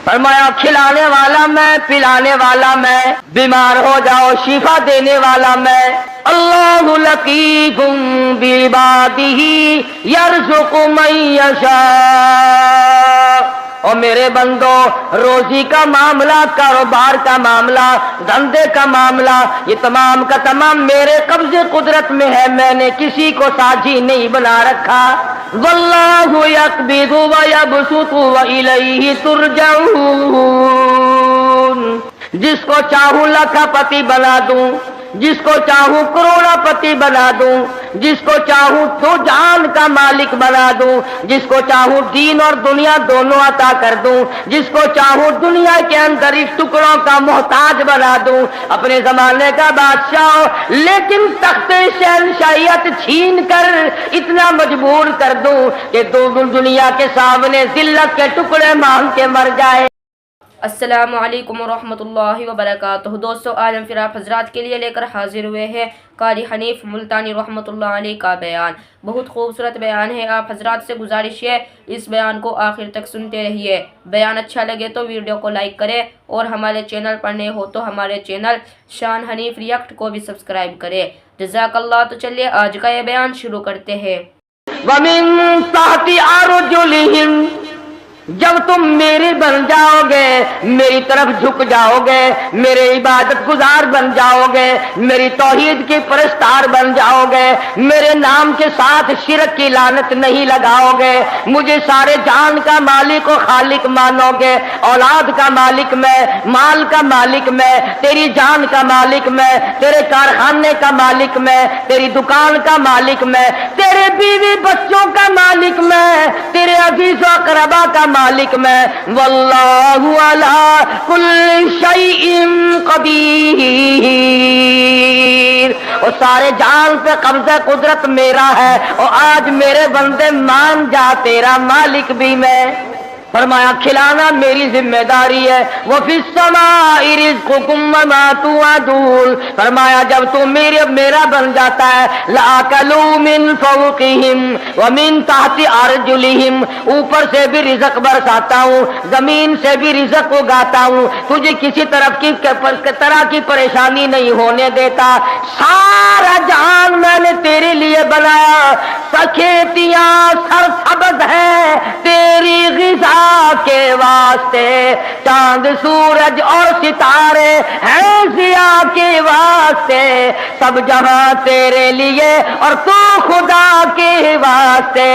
فرمایا کھلانے والا میں، پلانے والا میں، بیمار ہو جاؤ شفا دینے والا میں۔ اللہ لطیف بعبادہ یرزق من یشاء۔ اور میرے بندو، روزی کا معاملہ، کاروبار کا معاملہ، دھندے کا معاملہ، یہ تمام کا تمام میرے قبضے قدرت میں ہے، میں نے کسی کو ساجی نہیں بنا رکھا۔ واللہ یقبض ویبسط والیہ ترجعون۔ جس کو چاہوں لاکھ پتی بنا دوں، جس کو چاہوں کروڑا پتی بنا دوں، جس کو چاہوں تو جان کا مالک بنا دوں، جس کو چاہوں دین اور دنیا دونوں عطا کر دوں، جس کو چاہوں دنیا کے اندر اس ٹکڑوں کا محتاج بنا دوں، اپنے زمانے کا بادشاہ ہو، لیکن تخت شہنشاہیت چھین کر اتنا مجبور کر دوں کہ دنیا کے سامنے ذلت کے ٹکڑے مانگ کے مر جائے۔ السلام علیکم ورحمۃ اللہ وبرکاتہ۔ دوستو، آج ہم پھر آپ حضرات کے لیے لے کر حاضر ہوئے ہیں قاری حنیف ملتانی رحمۃ اللہ علیہ کا بیان۔ بہت خوبصورت بیان ہے، آپ حضرات سے گزارش ہے اس بیان کو آخر تک سنتے رہیے۔ بیان اچھا لگے تو ویڈیو کو لائک کریں، اور ہمارے چینل پر نئے ہو تو ہمارے چینل شان حنیف ریئیکٹ کو بھی سبسکرائب کریں۔ جزاک اللہ۔ تو چلیے آج کا یہ بیان شروع کرتے ہیں۔ وَمِن تَحْتِ أَرْجُلِهِمْ، جب تم میرے بن جاؤ گے، میری طرف جھک جاؤ گے، میرے عبادت گزار بن جاؤ گے، میری توحید کے پرستار بن جاؤ گے، میرے نام کے ساتھ شرک کی لعنت نہیں لگاؤ گے، مجھے سارے جان کا مالک و خالق مانو گے، اولاد کا مالک میں، مال کا مالک میں، تیری جان کا مالک میں، تیرے کارخانے کا مالک میں، تیری دکان کا مالک میں، تیرے بیوی بچوں کا مالک میں، تیرے عزیز و اقربا کا مالک میں۔ واللہ علی کل شیء قدیر۔ اور سارے جان پہ قبضہ قدرت میرا ہے، اور آج میرے بندے مان جا تیرا مالک بھی میں۔ فرمایا کھلانا میری ذمہ داری ہے۔ وفی السماء رزقکم وما توعدون۔ فرمایا جب تو میرا بن جاتا ہے، لآکلوا من فوقہم ومن تحت ارجلہم، اوپر سے بھی رزق برساتا ہوں، زمین سے بھی رزق اگاتا ہوں، تجھے کسی طرح کی پریشانی نہیں ہونے دیتا۔ سارا جہان میں نے تیرے لیے بنایا، کھیتیاں سرسبز ہیں تیری غذا کے واسطے، چاند سورج اور ستارے ہیں ضیاء کے واسطے، سب جہاں تیرے لیے اور تو خدا کے واسطے۔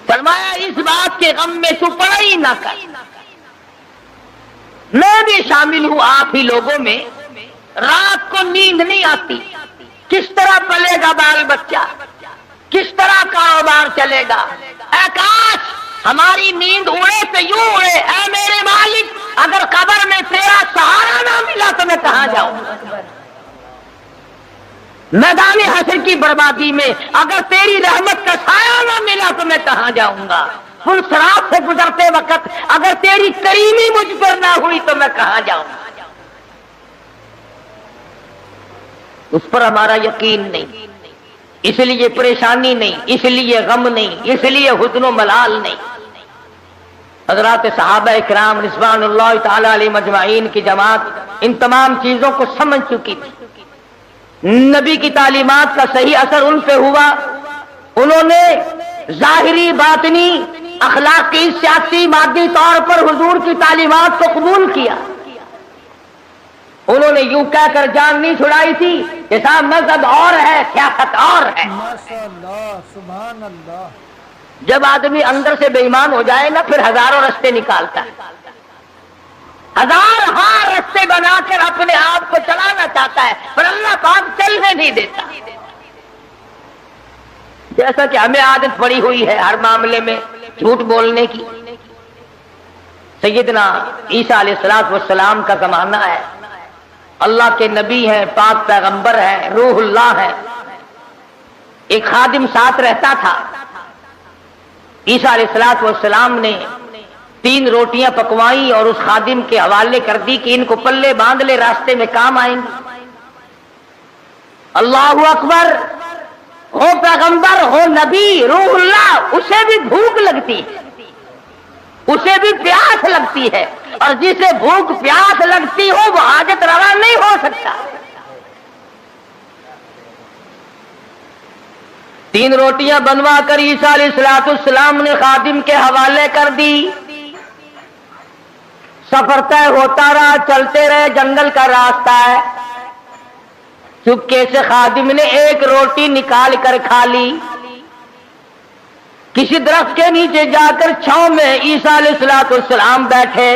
فرمایا اس بات کے غم میں تو پڑھائی نہ کر، میں بھی شامل ہوں آپ ہی لوگوں میں۔ رات کو نیند نہیں آتی، کس طرح پلے گا بال بچہ، کس طرح کاروبار چلے گا؟ اے کاش ہماری نیند اڑے تو یوں اڑے، اے میرے مالک اگر قبر میں تیرا سہارا نہ ملا تو میں کہاں جاؤں؟ میدان حشر کی بربادی میں اگر تیری رحمت کا سایہ نہ ملا تو میں کہاں جاؤں گا؟ پلسرات سے گزرتے وقت اگر تیری کریمی مجھ پر نہ ہوئی تو میں کہاں جاؤں گا؟ اس پر ہمارا یقین نہیں، اس لیے پریشانی نہیں، اس لیے غم نہیں، اس لیے حزن و ملال نہیں۔ حضرات صحابہ اکرام رضوان اللہ تعالی علیہ مجمعین کی جماعت ان تمام چیزوں کو سمجھ چکی تھی۔ نبی کی تعلیمات کا صحیح اثر ان پہ ہوا، انہوں نے ظاہری باطنی اخلاقی سیاسی مادی طور پر حضور کی تعلیمات کو قبول کیا۔ انہوں نے یوں کہہ کر جان نہیں چھڑائی تھی کہ صاحب مذہب اور ہے، سیاست اور ہے۔ سبحان اللہ۔ جب آدمی اندر سے بے ایمان ہو جائے نا، پھر ہزاروں رستے نکالتا ہے، ہزار رستے بنا کر اپنے آپ کو چلانا چاہتا ہے، پر اللہ پاک چلنے نہیں دیتا۔ جیسا کہ ہمیں عادت پڑی ہوئی ہے ہر معاملے میں جھوٹ بولنے کی۔ سیدنا عیسیٰ علیہ السلام کا زمانہ ہے، اللہ کے نبی ہیں، پاک پیغمبر ہیں، روح اللہ ہے۔ ایک خادم ساتھ رہتا تھا، عیسیٰ علیہ السلام نے 3 روٹیاں پکوائیں اور اس خادم کے حوالے کر دی کہ ان کو پلے باندھ لے، راستے میں کام آئیں گے۔ اللہ اکبر! ہو پیغمبر ہو نبی روح اللہ، اسے بھی بھوک لگتی ہے، اسے بھی پیاس لگتی ہے، اور جسے بھوک پیاس لگتی ہو وہ حاجت روا نہیں ہو سکتا۔ 3 روٹیاں بنوا کر عیسیٰ علیہ السلام نے خادم کے حوالے کر دی۔ سفر طے ہوتا رہا، چلتے رہے، جنگل کا راستہ ہے۔ چپکے سے خادم نے 1 روٹی نکال کر کھا لی۔ کسی درخت کے نیچے جا کر چھاؤں میں عیسیٰ علیہ السلام بیٹھے،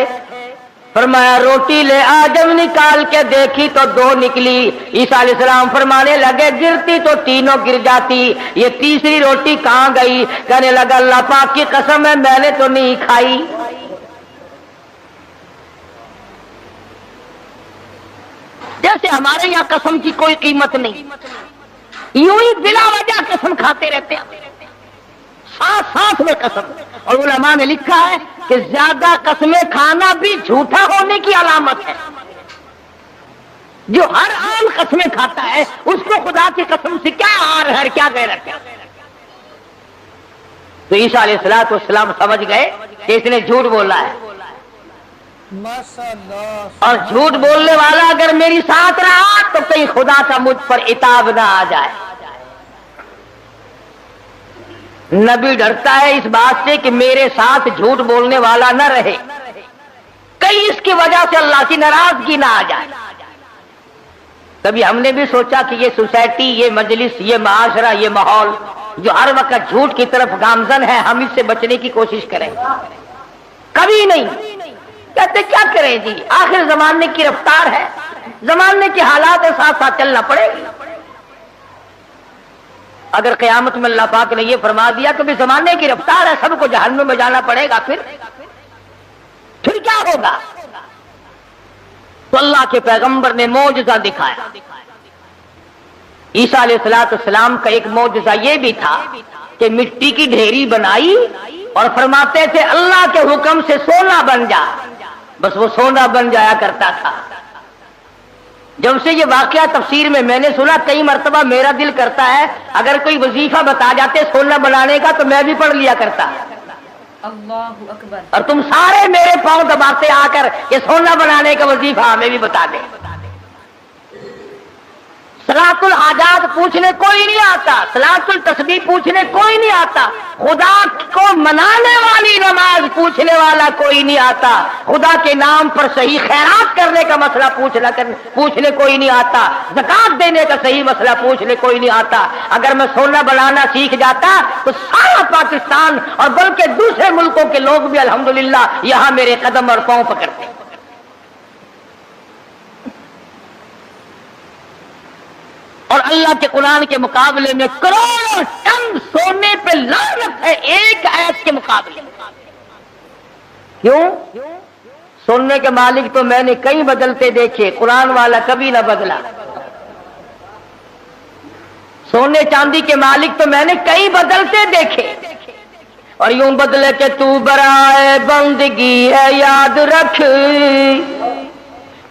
فرمایا روٹی لے آ۔ جب نکال کے دیکھی تو 2 نکلی۔ عیسیٰ علیہ السلام فرمانے لگے گرتی تو تینوں گر جاتی، یہ تیسری روٹی کہاں گئی؟ کہنے لگا اللہ پاک کی قسم ہے میں نے تو نہیں کھائی۔ جیسے ہمارے یہاں قسم کی کوئی قیمت نہیں، یوں ہی بلا وجہ قسم کھاتے رہتے ہیں، ساتھ میں قسم۔ اور علماء نے لکھا ہے کہ زیادہ قسمیں کھانا بھی جھوٹا ہونے کی علامت ہے۔ جو ہر عام قسمیں کھاتا ہے اس کو خدا کی قسم سے کیا آر ہے، کیا غیرت ہے۔ تو عیسیٰ علیہ السلام سمجھ گئے کہ اس نے جھوٹ بولا ہے، ماشاءاللہ۔ اور جھوٹ بولنے والا اگر میری ساتھ رہا تو کہیں خدا کا مجھ پر عتاب نہ آ جائے۔ نبی ڈرتا ہے اس بات سے کہ میرے ساتھ جھوٹ بولنے والا نہ رہے، کہیں اس کی وجہ سے اللہ کی ناراضگی نہ آ جائے۔ کبھی ہم نے بھی سوچا کہ یہ سوسائٹی، یہ مجلس، یہ معاشرہ، یہ ماحول جو ہر وقت جھوٹ کی طرف گامزن ہے، ہم اس سے بچنے کی کوشش کریں؟ کبھی نہیں۔ کہتے کیا کریں جی، آخر زمانے کی رفتار ہے، زمانے کے حالات کے ساتھ ساتھ چلنا پڑے گا۔ اگر قیامت میں اللہ پاک نے یہ فرما دیا کہ زمانے کی رفتار ہے، سب کو جہنم میں جانا پڑے گا، پھر کیا ہوگا؟ تو اللہ کے پیغمبر نے معجزہ دکھایا۔ عیسیٰ علیہ السلام کا ایک معجزہ یہ بھی تھا کہ مٹی کی ڈھیری بنائی اور فرماتے تھے اللہ کے حکم سے سونا بن جا، بس وہ سونا بن جایا کرتا تھا۔ جب سے یہ واقعہ تفسیر میں نے سنا، کئی مرتبہ میرا دل کرتا ہے اگر کوئی وظیفہ بتا جاتے سونا بنانے کا تو میں بھی پڑھ لیا کرتا۔ اللہ اکبر۔ اور تم سارے میرے پاؤں دباتے آ کر یہ سونا بنانے کا وظیفہ ہمیں بھی بتا دیں۔ صلاۃ الحاجات پوچھنے کوئی نہیں آتا، صلاۃ التسبیح پوچھنے کوئی نہیں آتا، خدا کو منانے والی نماز پوچھنے والا کوئی نہیں آتا، خدا کے نام پر صحیح خیرات کرنے کا مسئلہ پوچھنے کوئی نہیں آتا، زکات دینے کا صحیح مسئلہ پوچھنے کوئی نہیں آتا۔ اگر میں سونا بنانا سیکھ جاتا تو سارا پاکستان اور بلکہ دوسرے ملکوں کے لوگ بھی الحمدللہ یہاں میرے قدم اور پاؤں پکڑتے۔ اور اللہ کے قرآن کے مقابلے میں کروڑوں ٹن سونے پہ لعنت ہے ایک آیت کے مقابلے۔ کیوں؟ سونے کے مالک تو میں نے کئی بدلتے دیکھے، قرآن والا کبھی نہ بدلا۔ سونے چاندی کے مالک تو میں نے کئی بدلتے دیکھے، اور یوں بدلے کہ تو برائے بندگی ہے یاد رکھ،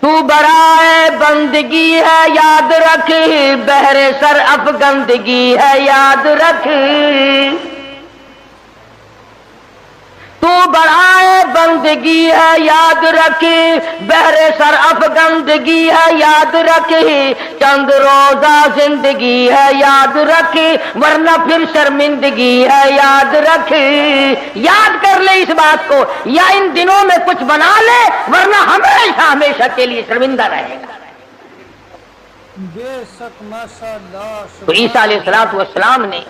تو برائے بندگی ہے یاد رکھ، بہر سر افگندگی ہے یاد رکھ، تو برائے بندگی ہے یاد رکھ، بہر سر افگندگی ہے یاد رکھ، چند روزہ زندگی ہے یاد رکھ، ورنہ پھر شرمندگی ہے یاد رکھ۔ یاد کر لے اس بات کو، یا ان دنوں میں کچھ بنا لے ورنہ ہمیشہ ہمیشہ کے لیے شرمندہ رہے گا۔ بے شک ماشاءاللہ۔ تو عیسیٰ علیہ السلام نے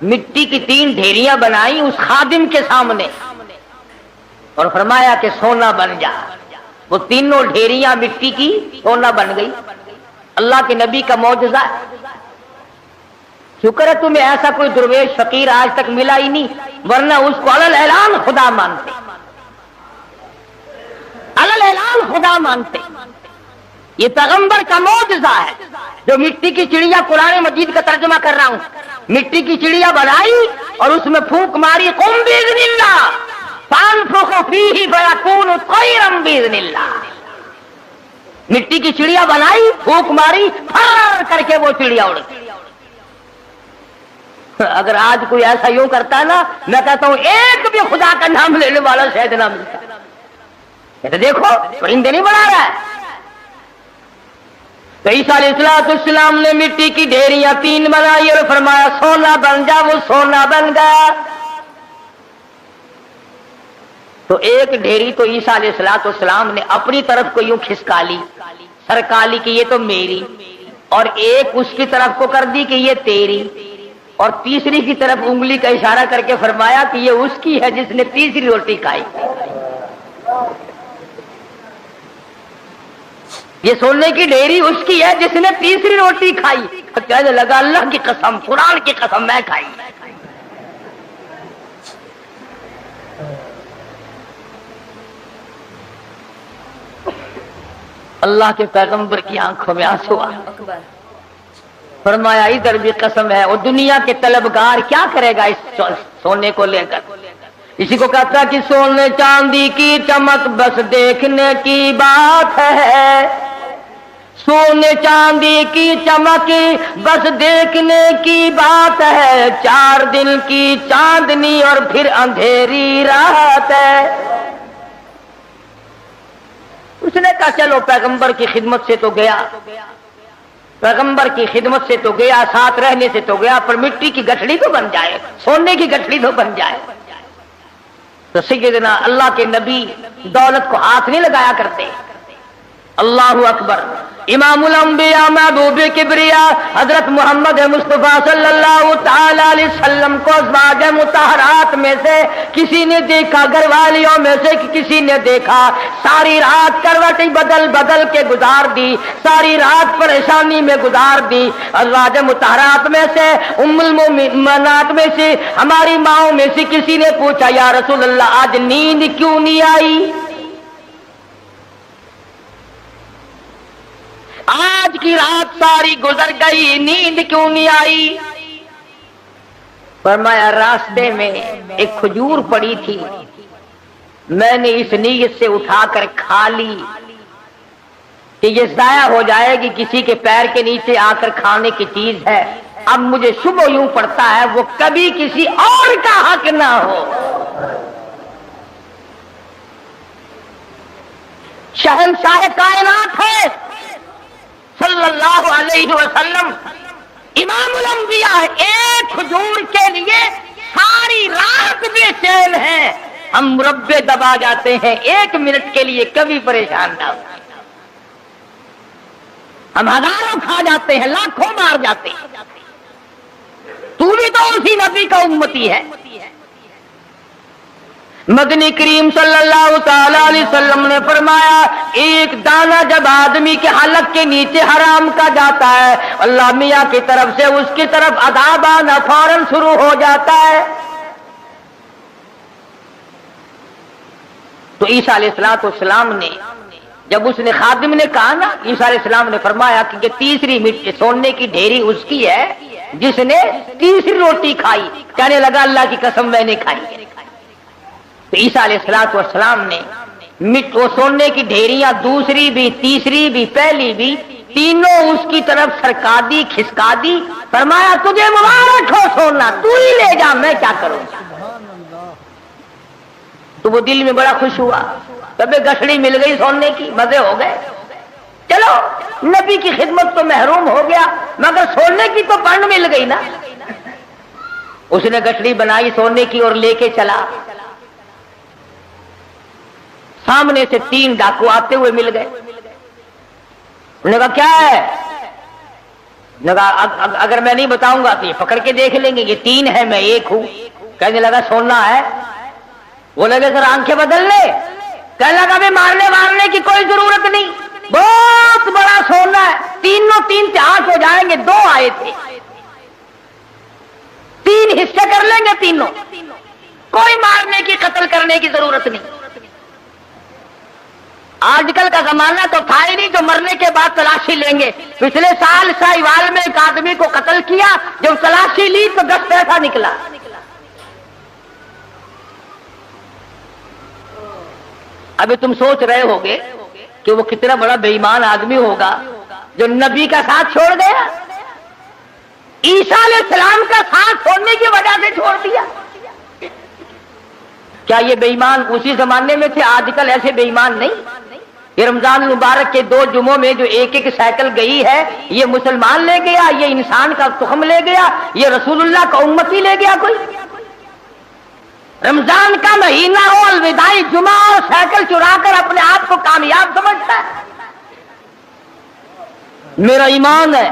مٹی کی 3 ڈھیریاں بنائی اس خادم کے سامنے اور فرمایا کہ سونا بن جا۔ وہ تینوں ڈھیریاں مٹی کی سونا بن گئی۔ اللہ کے نبی کا معجزہ ہے۔ شکر ہے تمہیں ایسا کوئی درویش فقیر آج تک ملا ہی نہیں، ورنہ اس کو علل اعلان خدا مانتے، علل اعلان خدا مانتے۔ یہ پیغمبر کا معجزہ ہے جو مٹی کی چڑیا، قرآن مجید کا ترجمہ کر رہا ہوں، مٹی کی چڑیا بنائی اور اس میں پھونک ماری، قم باذن اللہ فانفخ فیہ فیکون طیرا باذن اللہ۔ مٹی کی چڑیا بنائی، پھونک ماری، پھر کر کے وہ چڑیا اڑ گئی۔ اگر آج کوئی ایسا یوں کرتا ہے نا، میں کہتا ہوں ایک بھی خدا کا نام لینے والا شاید نہ ملتا. یہ تو دیکھو پرندے نہیں بنا رہا ہے. تو عیسیٰ علیہ السلام نے مٹی کی ڈھیریاں 3 بنائی اور فرمایا سونا بن جا. وہ سونا بن گیا. تو ایک ڈھیری تو عیسیٰ علیہ السلام نے اپنی طرف کو یوں کھسکا لی، سرکا لی کہ یہ تو میری، اور ایک اس کی طرف کو کر دی کہ یہ تیری، اور تیسری کی طرف انگلی کا اشارہ کر کے فرمایا کہ یہ اس کی ہے جس نے تیسری روٹی کھائی. یہ سونے کی ڈھیری اس کی ہے جس نے تیسری روٹی کھائی. کہنے لگا اللہ کی قسم، قرآن کی قسم میں کھائی. اللہ کے پیغمبر کی آنکھوں میں آنسو آ. فرمایا ادھر بھی قسم ہے. اور دنیا کے طلبگار کیا کرے گا اس سونے کو لے کر؟ اسی کو کہتا کہ سونے چاندی کی چمک بس دیکھنے کی بات ہے. سونے چاندی کی چمک بس دیکھنے کی بات ہے. 4 دن کی چاندنی اور پھر اندھیری رات ہے. اس نے کہا چلو پیغمبر کی خدمت سے تو گیا، پیغمبر کی خدمت سے تو گیا، ساتھ رہنے سے تو گیا، پر مٹی کی گٹھڑی تو بن جائے، سونے کی گٹھڑی تو بن جائے. تو سیدنا اللہ کے نبی دولت کو ہاتھ نہیں لگایا کرتے. اللہ اکبر. امام الانبیاء محبوب کبریا حضرت محمد مصطفیٰ صلی اللہ تعالی علیہ وسلم کو ازواج مطہرات میں سے کسی نے دیکھا، گھر والیوں میں سے کسی نے دیکھا، ساری رات کروٹیں بدل بدل کے گزار دی، ساری رات پریشانی میں گزار دی. ازواج مطہرات میں سے ام المؤمنات میں سے ہماری ماؤں میں سے کسی نے پوچھا یا رسول اللہ آج نیند کیوں نہیں آئی؟ آج کی رات ساری گزر گئی، نیند کیوں نہیں آئی؟ فرمایا راستے میں ایک کھجور پڑی تھی، میں نے اس نیت سے اٹھا کر کھا لی کہ یہ ضائع ہو جائے گی، کسی کے پیر کے نیچے آ کر کھانے کی چیز ہے. اب مجھے شبہ یوں پڑتا ہے وہ کبھی کسی اور کا حق نہ ہو. شہنشاہ کائنات ہے صلی اللہ علیہ وسلم، امام الانبیاء، ایک کھجور کے لیے ساری رات بے چین ہیں. ہم مربے دبا جاتے ہیں 1 منٹ کے لیے، کبھی پریشان نہ ہو. ہم ہزاروں کھا جاتے ہیں، لاکھوں مار جاتے ہیں. تو بھی تو اسی نبی کا امتی ہے. مدنی کریم صلی اللہ تعالی علیہ وسلم نے فرمایا ایک دانہ جب آدمی کے حلق کے نیچے حرام کا جاتا ہے، اللہ میاں کی طرف سے اس کی طرف عذاب آنا فوراً شروع ہو جاتا ہے. تو عیسیٰ علیہ السلام نے جب اس نے خادم نے کہا نا، عیسیٰ علیہ السلام نے فرمایا کہ یہ تیسری مٹی سونے کی ڈھیری اس کی ہے جس نے تیسری روٹی کھائی. کہنے لگا اللہ کی قسم میں نے کھائی. تو عیسیٰ علیہ السلام نے وہ سونے کی ڈھیریاں دوسری بھی، تیسری بھی، پہلی بھی، تینوں اس کی طرف سرکا دی، کھسکا دی. فرمایا تجھے مبارک ہو سونا، تو ہی لے جا، میں کیا کروں گا. تو وہ دل میں بڑا خوش ہوا، تبھی گٹھڑی مل گئی سونے کی، مزے ہو گئے. چلو نبی کی خدمت تو محروم ہو گیا، مگر سونے کی تو پن مل گئی نا. اس نے گٹھڑی بنائی سونے کی اور لے کے چلا. سامنے سے 3 ڈاکو آتے ہوئے مل گئے. انہوں نے کہا کیا ہے؟ اگر میں نہیں بتاؤں گا تو یہ پکڑ کے دیکھ لیں گے، یہ 3 ہے میں 1 ہوں. کہنے لگا سونا ہے. وہ لگے سر آنکھیں بدل لے. کہنے لگا بھی مارنے کی کوئی ضرورت نہیں، بہت بڑا سونا ہے، تینوں 3 سے 8 ہو جائیں گے. 2 آئے تھے، 3 حصے کر لیں گے تینوں، کوئی مارنے کی قتل کرنے کی ضرورت نہیں. آج کل کا زمانہ تو تھا ہی نہیں جو مرنے کے بعد تلاشی لیں گے. پچھلے سال ساہیوال میں ایک آدمی کو قتل کیا، جب تلاشی لی تو 10 پیسہ نکلا. ابھی تم سوچ رہے ہوگے کہ وہ کتنا بڑا بے ایمان آدمی ہوگا جو نبی کا ساتھ چھوڑ گیا. عیسیٰ علیہ السلام کا ساتھ چھوڑنے کی وجہ سے چھوڑ دیا؟ کیا یہ بے ایمان اسی زمانے میں تھے؟ آج کل ایسے بے ایمان نہیں۔ یہ رمضان المبارک کے 2 جمعوں میں جو ایک سائیکل گئی ہے، یہ مسلمان لے گیا، یہ انسان کا تخم لے گیا، یہ رسول اللہ کا امتی لے گیا کوئی؟ رمضان کا مہینہ ہو، الوداعی جمعہ اور سائیکل چرا کر اپنے آپ کو کامیاب سمجھتا ہے۔ میرا ایمان ہے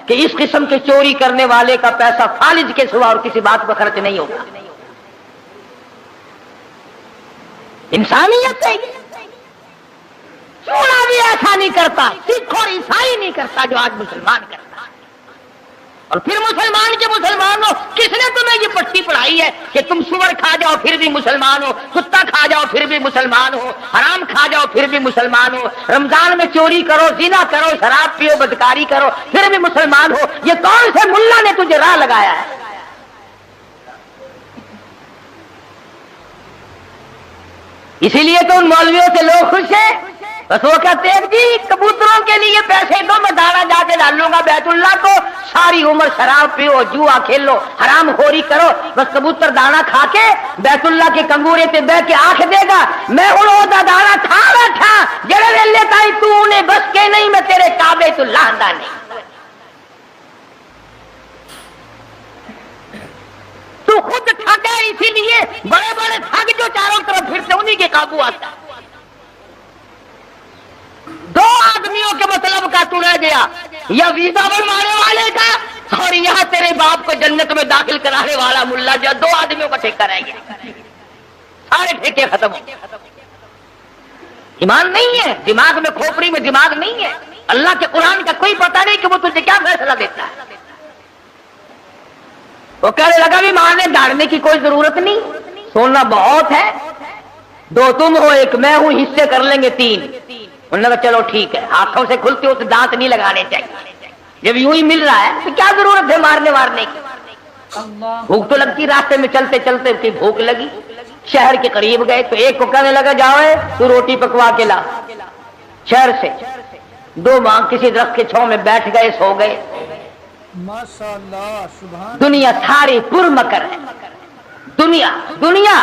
کہ اس قسم کے چوری کرنے والے کا پیسہ فالج کے سوا اور کسی بات پر خرچ نہیں ہوگا۔ انسانیت ہے، چوڑا بھی ایسا نہیں کرتا، سکھ اور عیسائی نہیں کرتا جو آج مسلمان کرتا ہے۔ اور پھر مسلمان کے مسلمانوں، کس نے تمہیں یہ پٹی پڑھائی ہے کہ تم سور کھا جاؤ پھر بھی مسلمان ہو، کتا کھا جاؤ پھر بھی مسلمان ہو، حرام کھا جاؤ پھر بھی مسلمان ہو، رمضان میں چوری کرو، زنا کرو، شراب پیو، بدکاری کرو پھر بھی مسلمان ہو؟ یہ کون سے ملا نے تجھے راہ لگایا ہے؟ اسی لیے تو ان مولویوں سے لوگ خوش ہیں، بس وہ کہتے ہیں جی کبوتروں کے لیے پیسے دو، میں دانا جا کے ڈالوں گا بیت اللہ کو، ساری عمر شراب پیو، جوا کھیلو، حرام خوری کرو، بس کبوتر دانا کھا کے بیت اللہ کے کنگورے پہ بیٹھ کے آنکھ دے گا میں ہوں دا دانا کھا بیٹھا جڑے ویلے تائی تو انہیں بس کے نہیں، میں تیرے کعبے تو لاندہ نہیں۔ تو خود ٹھگ ہے، اسی لیے بڑے بڑے ٹھگ جو چاروں طرف پھرتے انہی کے قابو آتا ہے۔ 2 آدمیوں کے مطلب کا تو رہ گیا، یا ویزا بنوانے والے کا اور یہاں تیرے باپ کو جنت میں داخل کرانے والا ملا، جو 2 آدمیوں کا ٹھیکہ رہ گیا، سارے ٹھیکے ختم ہو گئے۔ ایمان نہیں ہے، دماغ میں، کھوپڑی میں دماغ نہیں ہے، اللہ کے قرآن کا کوئی پتہ نہیں کہ وہ تجھے کیا فیصلہ دیتا ہے۔ وہ کہنے لگا بھی مارنے ڈالنے کی کوئی ضرورت نہیں، سونا بہت ہے، 2 تم ہو 1 میں ہوں، حصے کر لیں گے 3۔ انہوں نے کہا چلو ٹھیک ہے، ہاتھوں سے کھلتے ہو تو دانت نہیں لگانے چاہیے، جب یوں ہی مل رہا ہے تو کیا ضرورت ہے مارنے وارنے کی؟ بھوک تو لگتی، راستے میں چلتے چلتے کی بھوک لگی، شہر کے قریب گئے تو ایک کو کہنے لگا جاؤ تو روٹی پکوا کے لا شہر سے۔ 2 ماں کسی درخت کے چھاؤں میں بیٹھ گئے، سو گئے۔ ماشاءاللہ، سبحان دنیا ساری پر مکر ہے، دنیا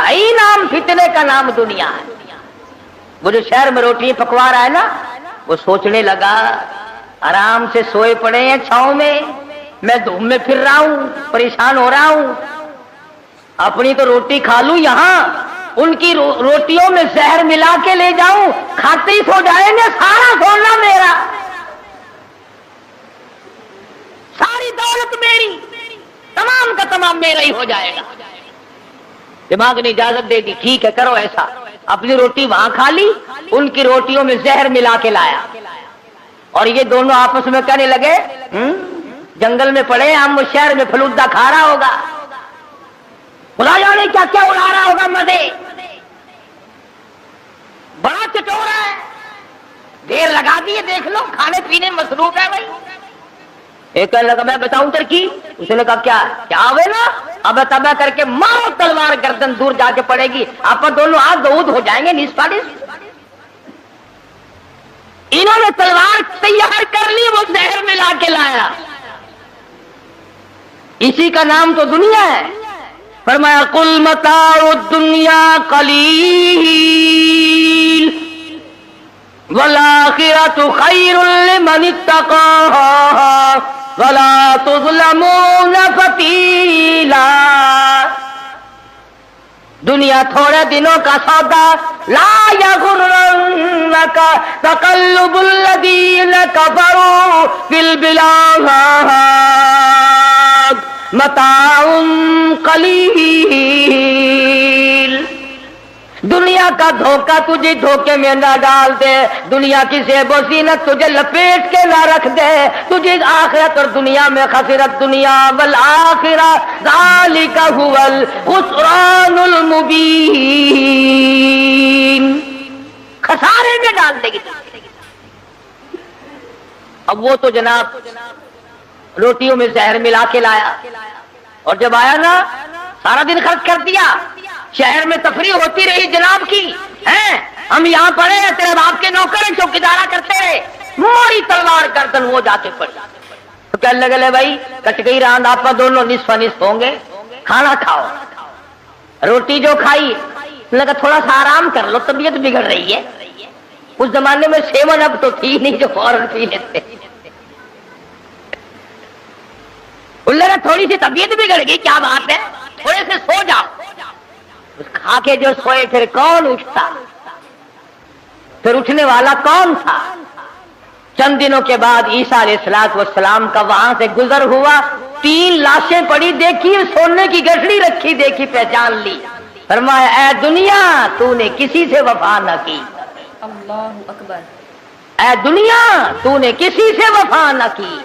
ہی نام، فتنے کا نام دنیا ہے۔ وہ جو شہر میں روٹی پکوا رہا ہے نا، وہ سوچنے لگا آرام سے سوئے پڑے ہیں چھاؤں میں دھوپ میں پھر رہا ہوں، پریشان ہو رہا ہوں، اپنی تو روٹی کھا لوں، یہاں ان کی روٹیوں میں زہر ملا کے لے جاؤں، کھاتے ہی سو جائیں گے، سارا سونا میرا، ساری دولت میری، تمام کا تمام میرا ہی ہو جائے گا۔ دماغ نے اجازت دے دی، ٹھیک ہے کرو ایسا۔ اپنی روٹی وہاں کھا لی، ان کی روٹیوں میں زہر ملا کے لایا، اور یہ دونوں آپس میں کہنے لگے جنگل میں پڑے ہم، شہر میں فلودہ کھا رہا ہوگا، خدا جانے کیا کیا اڑا رہا ہوگا مزے، بڑا چٹورا ہے، دیر لگا دی ہے، دیکھ لو کھانے پینے مصروف ہے بھائی۔ ایک کہنے لگا میں بتاؤں ترکیب، اس نے کہا کیا ہوئے نا، اب تبا کر کے مارو تلوار، گردن دور جا کے پڑے گی، آپ دونوں آگ دعود ہو جائیں گے نصف نصف۔ انہوں نے تلوار تیار کر لی، وہ زہر ملا کے لایا، اسی کا نام تو دنیا ہے۔ فرمایا قل متاع الدنیا قلیل والآخرۃ خیر لمن اتقى ولا تظلمون فتیلا۔ دنیا تھوڑے دنوں کا سودا، لا یغرنک تقلب الذین کفروا فی البلاد متاع قلیل۔ دنیا کا دھوکہ تجھے دھوکے میں نہ ڈال دے، دنیا کی زیب و زینت تجھے لپیٹ کے نہ رکھ دے، تجھے آخرت اور دنیا میں خسرت دنیا والآخرہ ذالک هو الخسران المبین، خسارے میں ڈال دے گی۔ اب وہ تو جناب روٹیوں میں زہر ملا کے لایا، اور جب آیا نا سارا دن خرچ کر دیا، شہر میں تفریح ہوتی رہی جناب کی، ہیں ہم یہاں پڑے ہیں، تیرے باپ کے نوکر چوکیدارا کرتے رہے، ماری تلوار گردن وہ جا کے پڑی۔ تو کہنے لگے لے بھائی کٹ گئی راند، آپ دونوں نصف نصف ہوں گے، کھانا کھاؤ۔ روٹی جو کھائی لگا تھوڑا سا آرام کر لو، طبیعت بگڑ رہی ہے۔ اس زمانے میں 7 اپ تو تھی نہیں جو فوراً پی لیتے۔ لگا تھوڑی سی طبیعت بگڑ گئی، کیا بات ہے، تھوڑے سے سو جاؤ۔ کھا کے جو سوئے پھر کون اٹھتا، پھر اٹھنے والا کون تھا؟ چند دنوں کے بعد عیسیٰ علیہ السلام کا وہاں سے گزر ہوا، 3 لاشیں پڑی دیکھی، سونے کی گٹھڑی رکھی دیکھی، پہچان لی۔ فرمایا اے دنیا تو نے کسی سے وفا نہ کی، اللہ اکبر، اے دنیا تو نے کسی سے وفا نہ کی،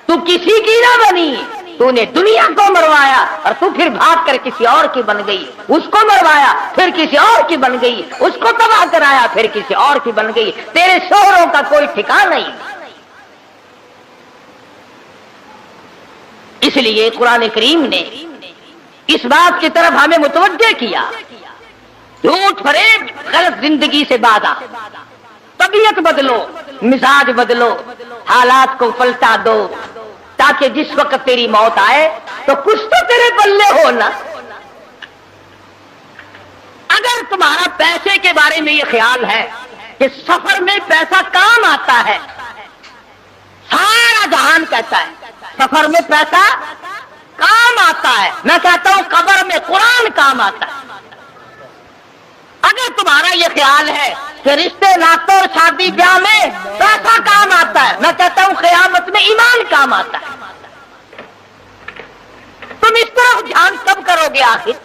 تو کسی کی نہ بنی، تو نے دنیا کو مروایا اور تو پھر بھاگ کر کسی اور کی بن گئی، اس کو مروایا پھر کسی اور کی بن گئی، اس کو تباہ کرایا پھر کسی اور کی بن گئی، تیرے شوہروں کا کوئی ٹھکانہ نہیں۔ اس لیے قرآن کریم نے اس بات کی طرف ہمیں متوجہ کیا، جھوٹ فریب غلط زندگی سے بادا، طبیعت بدلو، مزاج بدلو، حالات کو پلٹا دو، تاکہ جس وقت تیری موت آئے تو کچھ تو تیرے پلے ہو نا۔ اگر تمہارا پیسے کے بارے میں یہ خیال ہے کہ سفر میں پیسہ کام آتا ہے، سارا جہان کہتا ہے سفر میں پیسہ کام آتا ہے، میں کہتا ہوں قبر میں قرآن کام آتا ہے۔ اگر تمہارا یہ خیال ہے کہ رشتے ناطوں اور شادی بیاہ میں پیسہ کام آتا ہے، میں کہتا ہوں قیامت میں ایمان کام آتا ہے۔ تم اس طرف دھیان کب کرو گے آخر؟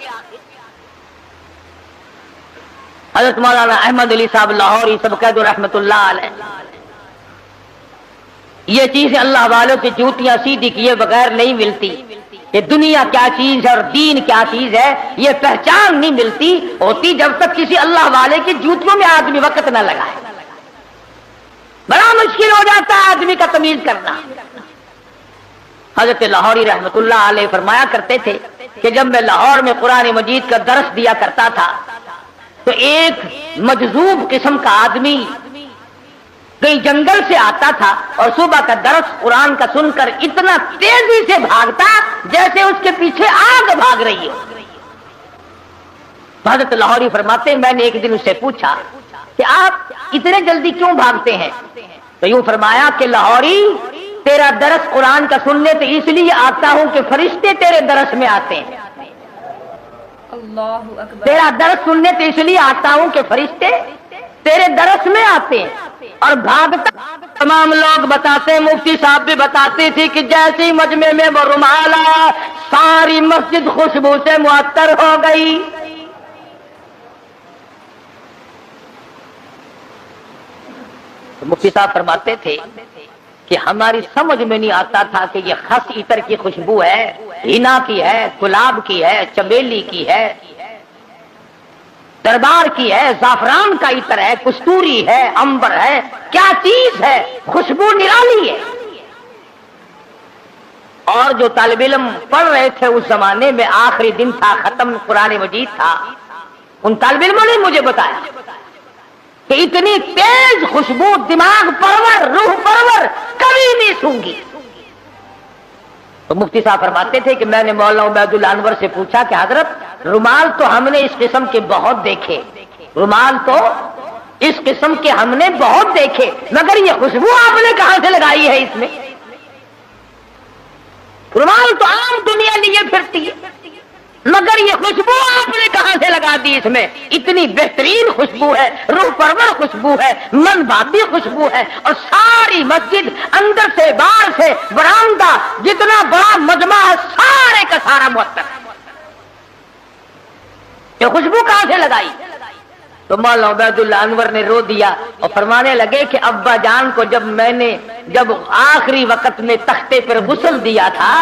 حضرت مولانا احمد علی صاحب لاہوری سب قید رحمت اللہ علیہ، یہ چیزیں اللہ والوں کی جوتیاں سیدھی کیے بغیر نہیں ملتی۔ یہ دنیا کیا چیز ہے اور دین کیا چیز ہے یہ پہچان نہیں ملتی ہوتی جب تک کسی اللہ والے کی جوتیوں میں آدمی وقت نہ لگائے۔ بڑا مشکل ہو جاتا ہے آدمی کا تمیز کرنا۔ حضرت لاہوری رحمت اللہ علیہ فرمایا کرتے تھے کہ جب میں لاہور میں قرآن مجید کا درس دیا کرتا تھا تو ایک مجذوب قسم کا آدمی کہیں جنگل سے آتا تھا اور صبح کا درس قرآن کا سن کر اتنا تیزی سے بھاگتا جیسے اس کے پیچھے آگ بھاگ رہی ہے۔ حضرت لاہوری فرماتے میں نے ایک دن اس سے پوچھا کہ آپ اتنے جلدی کیوں بھاگتے ہیں؟ تو یوں فرمایا کہ لاہوری تیرا درس قرآن کا سننے تو اس لیے آتا ہوں کہ فرشتے تیرے درس میں آتے ہیں، اللہ اکبر، تیرا درس سننے تو اس لیے آتا ہوں کہ فرشتے تیرے درس میں آتے ہیں۔ اور بھاگتا تمام لوگ بتاتے، مفتی صاحب بھی بتاتے تھے کہ جیسے ہی مجمع میں وہ رومال آیا ساری مسجد خوشبو سے معطر ہو گئی۔ مفتی صاحب فرماتے تھے کہ ہماری سمجھ میں نہیں آتا تھا کہ یہ خس عطر کی خوشبو ہے، ہینا کی ہے، گلاب کی ہے، چمیلی کی ہے، دربار کی ہے، زعفران کا عطر ہے، کستوری ہے، عنبر ہے، کیا چیز ہے، خوشبو نرالی ہے۔ اور جو طالب علم پڑھ رہے تھے اس زمانے میں آخری دن تھا، ختم قرآن مجید تھا، ان طالب علموں نے مجھے بتایا کہ اتنی تیز خوشبو دماغ پرور، روح پرور کبھی نہیں سونگی۔ تو مفتی صاحب فرماتے تھے کہ میں نے مولانا عبید اللہ انور سے پوچھا کہ حضرت رومال تو ہم نے اس قسم کے بہت دیکھے، رومال تو اس قسم کے ہم نے بہت دیکھے، مگر یہ خوشبو آپ نے کہاں سے لگائی ہے اس میں؟ رومال تو عام دنیا لیے پھرتی ہے، مگر یہ خوشبو آپ نے کہاں سے لگا دی اس میں؟ اتنی بہترین خوشبو ہے، روح پرور خوشبو ہے، من بھاتی خوشبو ہے، اور ساری مسجد اندر سے باہر سے برآمدہ جتنا بڑا مجمع ہے سارے کا سارا معطر ہے۔ یہ خوشبو کہاں سے لگائی؟ تو مولانا عبید اللہ انور نے رو دیا اور فرمانے لگے کہ ابا جان کو جب آخری وقت میں تختے پر غسل دیا تھا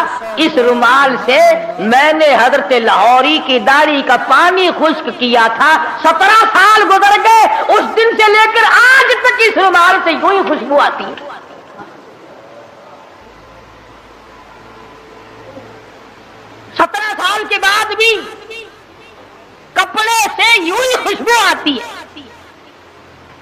اس رومال سے میں نے حضرت لاہوری کی داڑھی کا پانی خشک کیا تھا، 17 سال گزر گئے، اس دن سے لے کر آج تک اس رومال سے یوں ہی خوشبو آتی ہے۔ 17 سال کے بعد بھی کپڑے سے یوں ہی خوشبو آتی ہے۔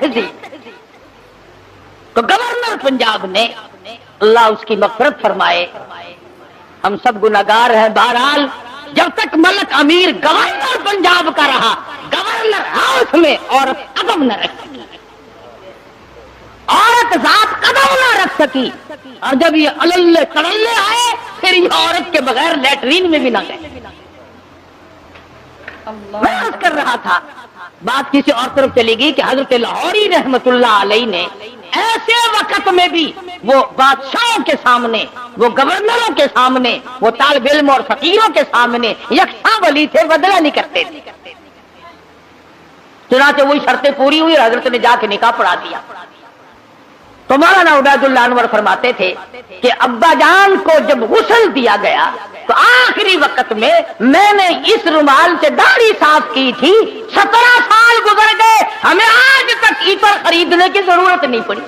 تہذیب. تو گورنر پنجاب نے, اللہ اس کی مغفرت فرمائے, ہم سب گناہگار ہیں, بہرحال جب تک ملک امیر گورنر پنجاب کا رہا, گورنر ہاؤس میں عورت قدم نہ رکھ سکی, عورت ذات قدم نہ رکھ سکی. اور جب یہ اللے تڑلے آئے پھر یہ عورت کے بغیر لیٹرین میں بھی نہ گئے. میں عرض کر رہا تھا, بات کسی اور طرف چلے گی کہ حضرت لاہوری رحمت اللہ علیہ نے ایسے وقت میں بھی وہ بادشاہوں کے سامنے, وہ گورنروں کے سامنے, وہ طالب علم اور فقیروں کے سامنے یکساں ولی تھے, بدلہ نہیں کرتے تھے. چنانچہ وہی شرطیں پوری ہوئی اور حضرت نے جا کے نکاح پڑھا دیا. تو مولانا عبید اللہ انور فرماتے تھے کہ ابا جان کو جب غسل دیا گیا تو آخری وقت میں نے اس رومال سے داڑھی صاف کی تھی, 17 سال گزر گئے, ہمیں آج تک عطر خریدنے کی ضرورت نہیں پڑی.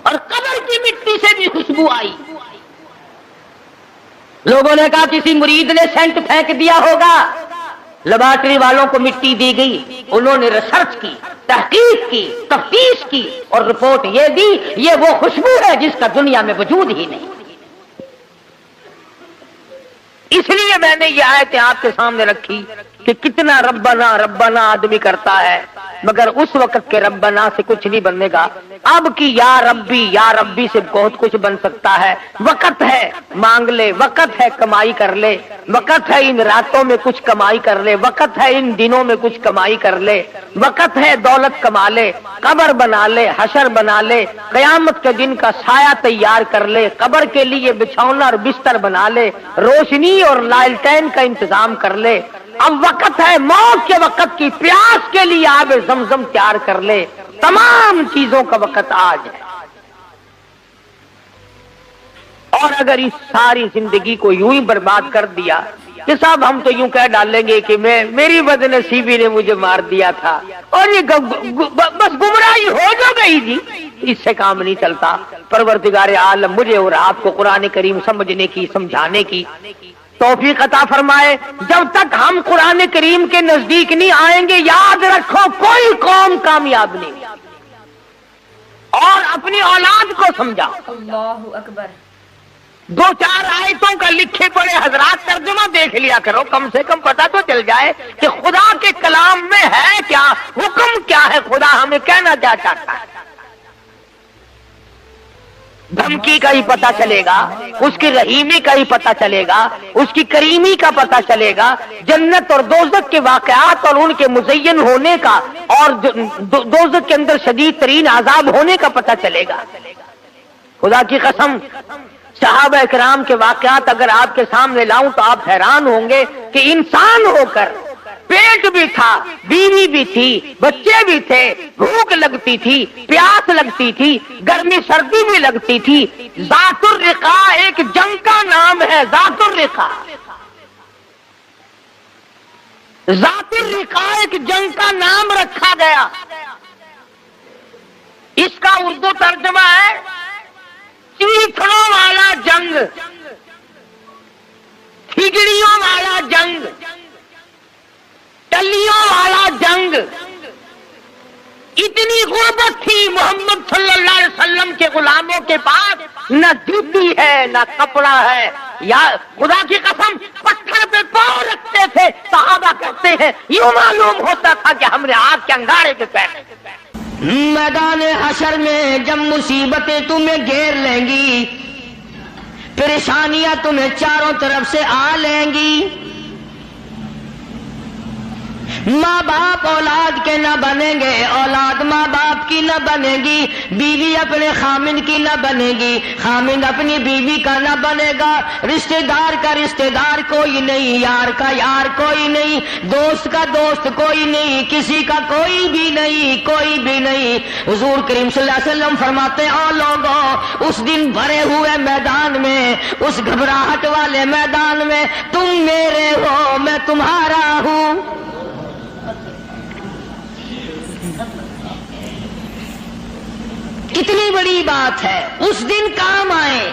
اور قبر کی مٹی سے بھی خوشبو آئی. لوگوں نے کہا کسی مرید نے سینٹ پھینک دیا ہوگا. لیبارٹری والوں کو مٹی دی گئی, انہوں نے ریسرچ کی, تحقیق کی, تفتیش کی اور رپورٹ یہ دی, یہ وہ خوشبو ہے جس کا دنیا میں وجود ہی نہیں. اس لیے میں نے یہ آیتیں آپ کے سامنے رکھی کہ کتنا ربنا ربنا آدمی کرتا ہے, مگر اس وقت کے ربنا سے کچھ نہیں بننے گا. اب کی یا ربی سے بہت کچھ بن سکتا ہے. وقت ہے مانگ لے, وقت ہے کمائی کر لے, وقت ہے ان راتوں میں کچھ کمائی کر لے, وقت ہے ان دنوں میں کچھ کمائی کر لے, وقت ہے دولت کما لے, قبر بنا لے, حشر بنا لے, قیامت کے دن کا سایہ تیار کر لے, قبر کے لیے بچھونا اور بستر بنا لے, روشنی اور لالٹین کا انتظام کر لے. اب وقت ہے موت کے وقت کی پیاس کے لیے آب زمزم تیار کر لے. تمام چیزوں کا وقت آج ہے. اور اگر اس ساری زندگی کو یوں ہی برباد کر دیا کہ صاحب ہم تو یوں کہہ ڈالیں گے کہ میری بد نصیبی نے مجھے مار دیا تھا, اور یہ بس گمراہی ہو جو گئی جی, اس سے کام نہیں چلتا. پروردگار عالم مجھے اور آپ کو قرآن کریم سمجھنے کی, سمجھانے کی توفیق عطا فرمائے. جب تک ہم قرآن کریم کے نزدیک نہیں آئیں گے, یاد رکھو کوئی قوم کامیاب نہیں. اور اپنی اولاد کو سمجھاؤ. اللہ اکبر. 2-4 آیتوں کا لکھے پڑے حضرات ترجمہ دیکھ لیا کرو, کم سے کم پتہ تو چل جائے کہ خدا کے کلام میں ہے کیا, حکم کیا ہے, خدا ہمیں کہنا کیا چاہتا ہے. دھمکی کا ہی پتہ چلے گا, اس کی رحیمی کا ہی پتہ چلے گا, اس کی کریمی کا پتہ چلے گا, جنت اور دوزخ کے واقعات اور ان کے مزین ہونے کا, اور دوزخ کے اندر شدید ترین عذاب ہونے کا پتہ چلے گا. خدا کی قسم صحابہ کرام کے واقعات اگر آپ کے سامنے لاؤں تو آپ حیران ہوں گے کہ انسان ہو کر پیٹ بھی تھا, بیوی بھی تھی, بچے بھی تھے, بھوک لگتی تھی, پیاس لگتی تھی, گرمی سردی بھی لگتی تھی. ذات الرقا ایک جنگ کا نام ہے. ذات الرقا, ذات الرقا ایک جنگ کا نام رکھا گیا. اس کا اردو ترجمہ ہے چیخڑوں والا جنگ, ٹھگڑیوں والا جنگ, ٹلیوں والا جنگ. اتنی غربت تھی محمد صلی اللہ علیہ وسلم کے غلاموں کے پاس, نہ جوتی ہے نہ کپڑا ہے. یا خدا کی قسم پتھر پہ پاؤں رکھتے تھے. صحابہ کہتے ہیں یوں معلوم ہوتا تھا کہ ہم نے آگ کے انگارے پہ پیر. میدان حشر میں جب مصیبتیں تمہیں گھیر لیں گی, پریشانیاں تمہیں چاروں طرف سے آ لیں گی, ماں باپ اولاد کے نہ بنیں گے, اولاد ماں باپ کی نہ بنے گی, بیوی اپنے خامن کی نہ بنے گی, خامن اپنی بیوی کا نہ بنے گا, رشتہ دار کا رشتہ دار کوئی نہیں, یار کا یار کوئی نہیں, دوست کا دوست کوئی نہیں, کسی کا کوئی بھی نہیں, کوئی بھی نہیں. حضور کریم صلی اللہ علیہ وسلم فرماتے ہیں او لوگوں, اس دن بھرے ہوئے میدان میں, اس گھبراہٹ والے میدان میں تم میرے ہو میں تمہارا ہوں. کتنی بڑی بات ہے. اس دن کام آئے,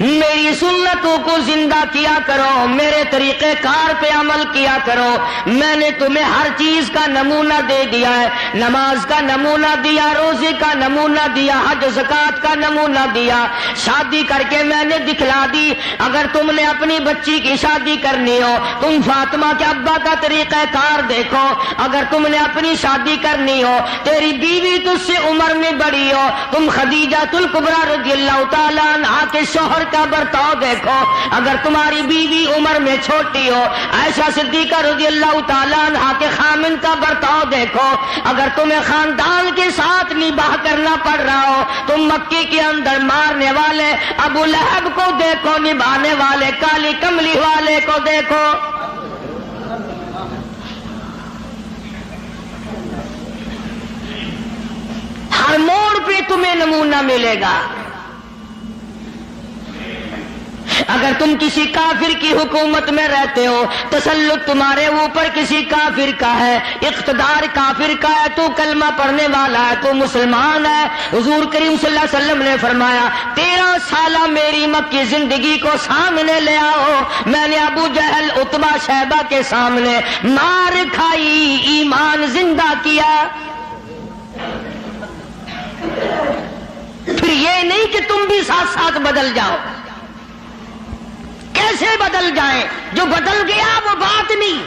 میری سنتوں کو زندہ کیا کرو، میرے طریقہ کار پہ عمل کیا کرو۔ میں نے تمہیں ہر چیز کا نمونہ دے دیا ہے، نماز کا نمونہ دیا، روزے کا نمونہ دیا، حج زکات کا نمونہ دیا، شادی کر کے میں نے دکھلا دی۔ اگر تم نے اپنی بچی کی شادی کرنی ہو، تم فاطمہ کے ابا کا طریقہ کار دیکھو۔ اگر تم نے اپنی شادی کرنی ہو، تیری بیوی تجھ سے عمر میں بڑی ہو، تم خدیجہ الکبریٰ رضی اللہ تعالیٰ عنہا کے شوہر کا برتاؤ دیکھو۔ اگر تمہاری بیوی عمر میں چھوٹی ہو، عائشہ صدیقہ رضی اللہ تعالیٰ عنہا کے خامن کا برتاؤ دیکھو۔ اگر تمہیں خاندان کے ساتھ نباہ کرنا پڑ رہا ہو، تم مکے کے اندر مارنے والے ابو لہب کو دیکھو، نبھانے والے کالی کملی والے کو دیکھو۔ ہر موڑ پہ تمہیں نمونہ ملے گا۔ اگر تم کسی کافر کی حکومت میں رہتے ہو، تسلط تمہارے اوپر کسی کافر کا ہے، اقتدار کافر کا ہے، تو کلمہ پڑھنے والا ہے، تو مسلمان ہے۔ حضور کریم صلی اللہ علیہ وسلم نے فرمایا 13 سالہ میری مکی زندگی کو سامنے لے آؤ، میں نے ابو جہل عتبہ شیبہ کے سامنے مار کھائی، ایمان زندہ کیا۔ پھر یہ نہیں کہ تم بھی ساتھ ساتھ بدل جاؤ۔ کیسے بدل جائیں؟ جو بدل گیا وہ بات نہیں۔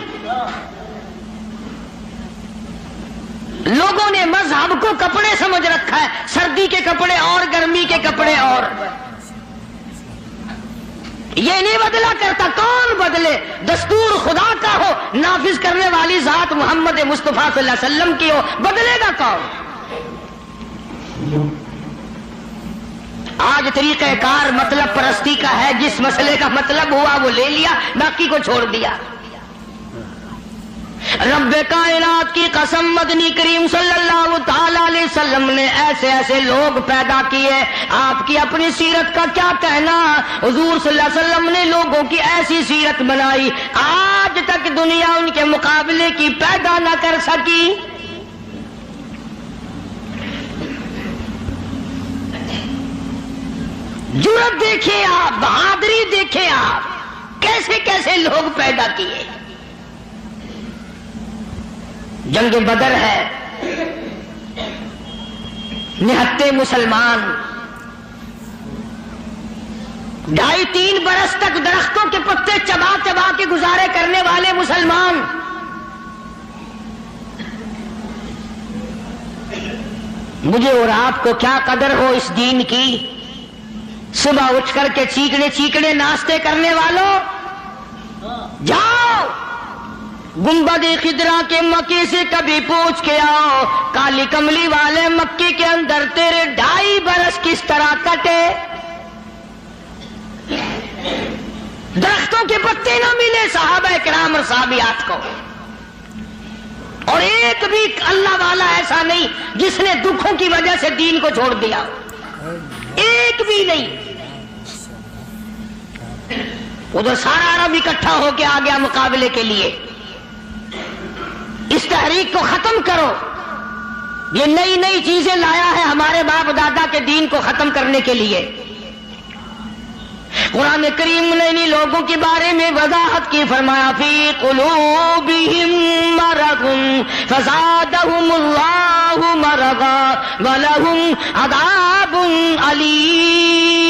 لوگوں نے مذہب کو کپڑے سمجھ رکھا ہے، سردی کے کپڑے اور گرمی کے کپڑے اور۔ یہ نہیں بدلا کرتا، کون بدلے؟ دستور خدا کا ہو، نافذ کرنے والی ذات محمد مصطفیٰ صلی اللہ علیہ وسلم کی ہو، بدلے گا کون؟ آج طریقہ کار مطلب پرستی کا ہے، جس مسئلے کا مطلب ہوا وہ لے لیا، باقی کو چھوڑ دیا۔ رب کائنات کی قسم، مدنی کریم صلی اللہ تعالی علیہ وسلم نے ایسے ایسے لوگ پیدا کیے۔ آپ کی اپنی سیرت کا کیا کہنا؟ حضور صلی اللہ علیہ وسلم نے لوگوں کی ایسی سیرت بنائی، آج تک دنیا ان کے مقابلے کی پیدا نہ کر سکی۔ جرأت دیکھیں آپ، بہادری دیکھیں آپ، کیسے کیسے لوگ پیدا کیے۔ جنگ بدر ہے، نہتے مسلمان 2.5-3 برس تک درختوں کے پتے چبا چبا کے گزارے کرنے والے مسلمان، مجھے اور آپ کو کیا قدر ہو اس دین کی۔ صبح اٹھ کر کے چیکنے ناشتے کرنے والوں، جاؤ گنبد خضرا کے مکے سے کبھی پوچھ کے آؤ، کالی کملی والے مکے کے اندر تیرے 2.5 برس کس طرح کٹے۔ درختوں کے پتے نہ ملے صحابہ کرام اور صحابیات کو، اور ایک بھی اللہ والا ایسا نہیں جس نے دکھوں کی وجہ سے دین کو چھوڑ دیا، ایک بھی نہیں۔ ادھر سارا عرب اکٹھا ہو کے آ گیا مقابلے کے لیے۔ اس تحریک کو ختم کرو، یہ نئی نئی چیزیں لایا ہے ہمارے باپ دادا کے دین کو ختم کرنے کے لیے۔ قرآن کریم نے انہی لوگوں کے بارے میں وضاحت کی، فرمایا فی قلوبہم مرض فزادہم اللہ مرضا ولہم عذاب علیم۔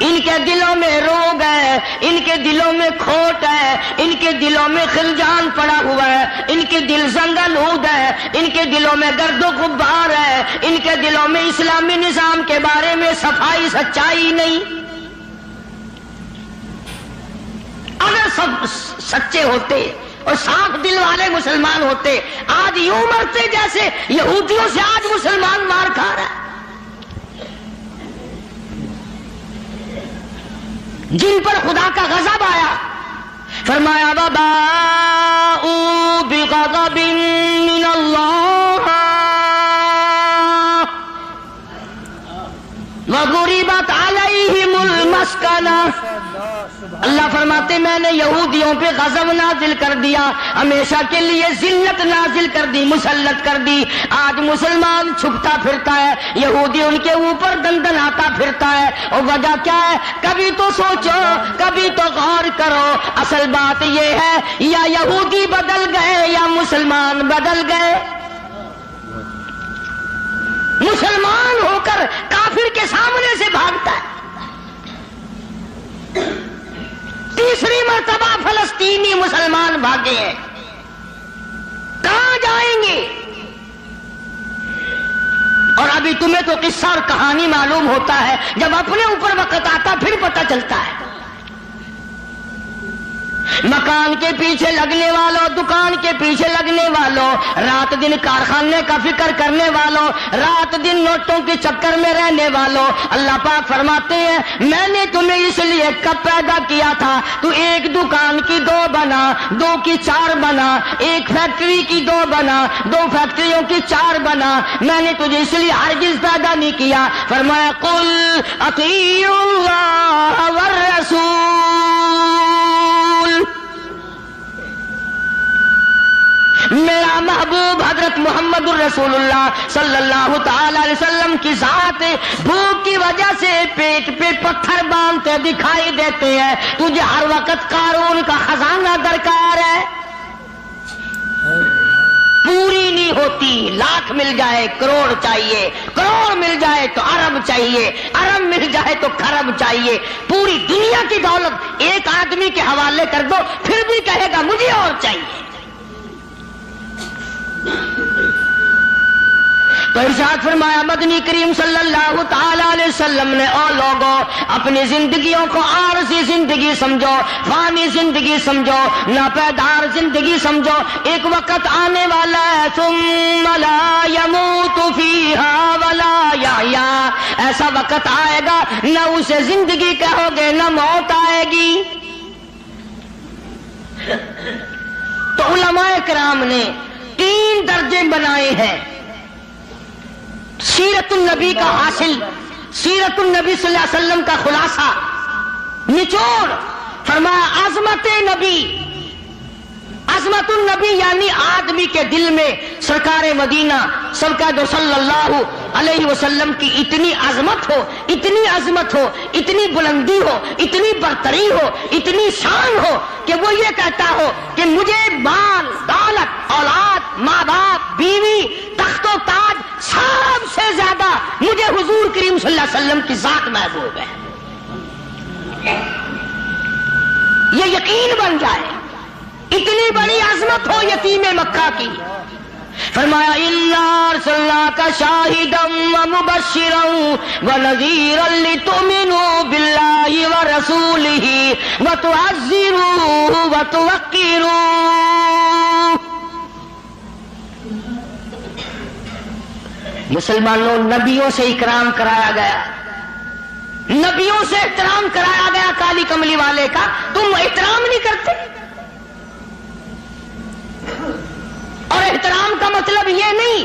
ان کے دلوں میں روگ ہے، ان کے دلوں میں کھوٹ ہے، ان کے دلوں میں خلجان پڑا ہوا ہے، ان کے دل زنگلود ہے، ان کے دلوں میں گرد و غبار ہے، ان کے دلوں میں اسلامی نظام کے بارے میں صفائی سچائی نہیں۔ اگر سب سچے ہوتے اور صاف دل والے مسلمان ہوتے، آج یوں مرتے جیسے یہودیوں سے آج مسلمان مار کھا رہا ہے، جن پر خدا کا غضب آیا۔ فرمایا وباءوا بغضب من اللہ وضربت علیہم المسکنہ اللہ فرماتے میں نے یہودیوں پہ غضب نازل کر دیا، ہمیشہ کے لیے ذلت نازل کر دی، مسلط کر دی۔ آج مسلمان چھپتا پھرتا ہے، یہودی ان کے اوپر دندناتا پھرتا ہے، اور وجہ کیا ہے؟ کبھی تو سوچو، کبھی تو غور کرو، اصل بات یہ ہے یا یہودی بدل گئے یا مسلمان بدل گئے۔ مسلمان ہو کر کافر کے سامنے سے بھاگتا ہے۔ تیسری مرتبہ فلسطینی مسلمان بھاگے ہیں، کہاں جائیں گے؟ اور ابھی تمہیں تو قصہ اور کہانی معلوم ہوتا ہے، جب اپنے اوپر وقت آتا پھر پتہ چلتا ہے۔ مکان کے پیچھے لگنے والوں، دکان کے پیچھے لگنے والوں، رات دن کارخانے کا فکر کرنے والوں، رات دن نوٹوں کے چکر میں رہنے والوں، اللہ پاک فرماتے ہیں میں نے تمہیں اس لیے کب پیدا کیا تھا، تو ایک دکان کی 2 بنا، 2 کی 4 بنا، ایک فیکٹری کی 2 بنا، 2 فیکٹریوں کی 4 بنا، میں نے تجھے اس لیے ہرگز پیدا نہیں کیا۔ فرمایا قل اطیعوا اللہ والرسول، میرا محبوب حضرت محمد الرسول اللہ صلی اللہ تعالی علیہ وسلم کی ذات بھوک کی وجہ سے پیٹ پہ پتھر باندھتے دکھائی دیتے ہیں، تجھے ہر وقت قارون کا خزانہ درکار ہے، پوری نہیں ہوتی، لاکھ مل جائے کروڑ چاہیے، کروڑ مل جائے تو ارب چاہیے، ارب مل جائے تو خرب چاہیے، پوری دنیا کی دولت ایک آدمی کے حوالے کر دو پھر بھی کہے گا مجھے اور چاہیے۔ تو ارشاد فرمایا مدنی کریم صلی اللہ تعالی علیہ وسلم نے، او لوگوں اپنی زندگیوں کو عارضی زندگی سمجھو، فانی زندگی سمجھو، ناپیدار زندگی سمجھو، ایک وقت آنے والا ہے ثم لا يموت فيها ولا يحيا، ایسا وقت آئے گا نہ اسے زندگی کہو گے نہ موت آئے گی۔ تو علماء کرام نے 3 درجے بنائے ہیں سیرت النبی کا حاصل، سیرت النبی صلی اللہ علیہ وسلم کا خلاصہ، نچوڑ۔ فرمایا عظمت نبی، عظمت النبی یعنی آدمی کے دل میں سرکار مدینہ سرکار صلی اللہ علیہ وسلم کی اتنی عظمت ہو، اتنی عظمت ہو، اتنی بلندی ہو، اتنی برتری ہو، اتنی شان ہو کہ وہ یہ کہتا ہو کہ مجھے مال دولت اولاد ماں باپ بیوی تخت و تاج سب سے زیادہ مجھے حضور کریم صلی اللہ علیہ وسلم کی ذات محبوب ہے، یہ یقین بن جائے، اتنی بڑی عظمت ہو یتیم مکہ کی۔ فرمایا اِنَّا أَرْسَلْنَاكَ شَاهِدًا وَمُبَشِّرًا وَنَذِيرًا لِتُؤْمِنُوا بِاللَّهِ وَرَسُولِهِ وَتُعَزِّرُوهُ وَتُوَقِّرُوهُ۔ مسلمانوں نبیوں سے اکرام کرایا گیا، نبیوں سے احترام کرایا گیا، کالی کملی والے کا تم احترام نہیں کرتے۔ اور احترام کا مطلب یہ نہیں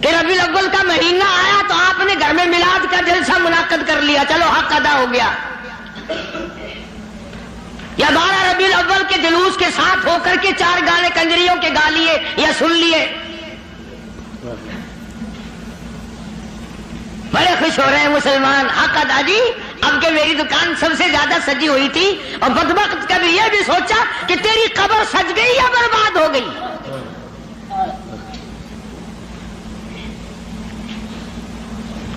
کہ ربیع الاول کا مہینہ آیا تو آپ نے گھر میں میلاد کا جلسہ منعقد کر لیا، چلو حق ادا ہو گیا، یا 12 ربیع الاول کے جلوس کے ساتھ ہو کر کے 4 گانے کنجریوں کے گا لیے یا سن لیے، بڑے خوش ہو رہے ہیں مسلمان، حق ادا جی، اب کہ میری دکان سب سے زیادہ سجی ہوئی تھی، اور بدبخت کبھی یہ بھی سوچا کہ تیری قبر سج گئی یا برباد ہو گئی۔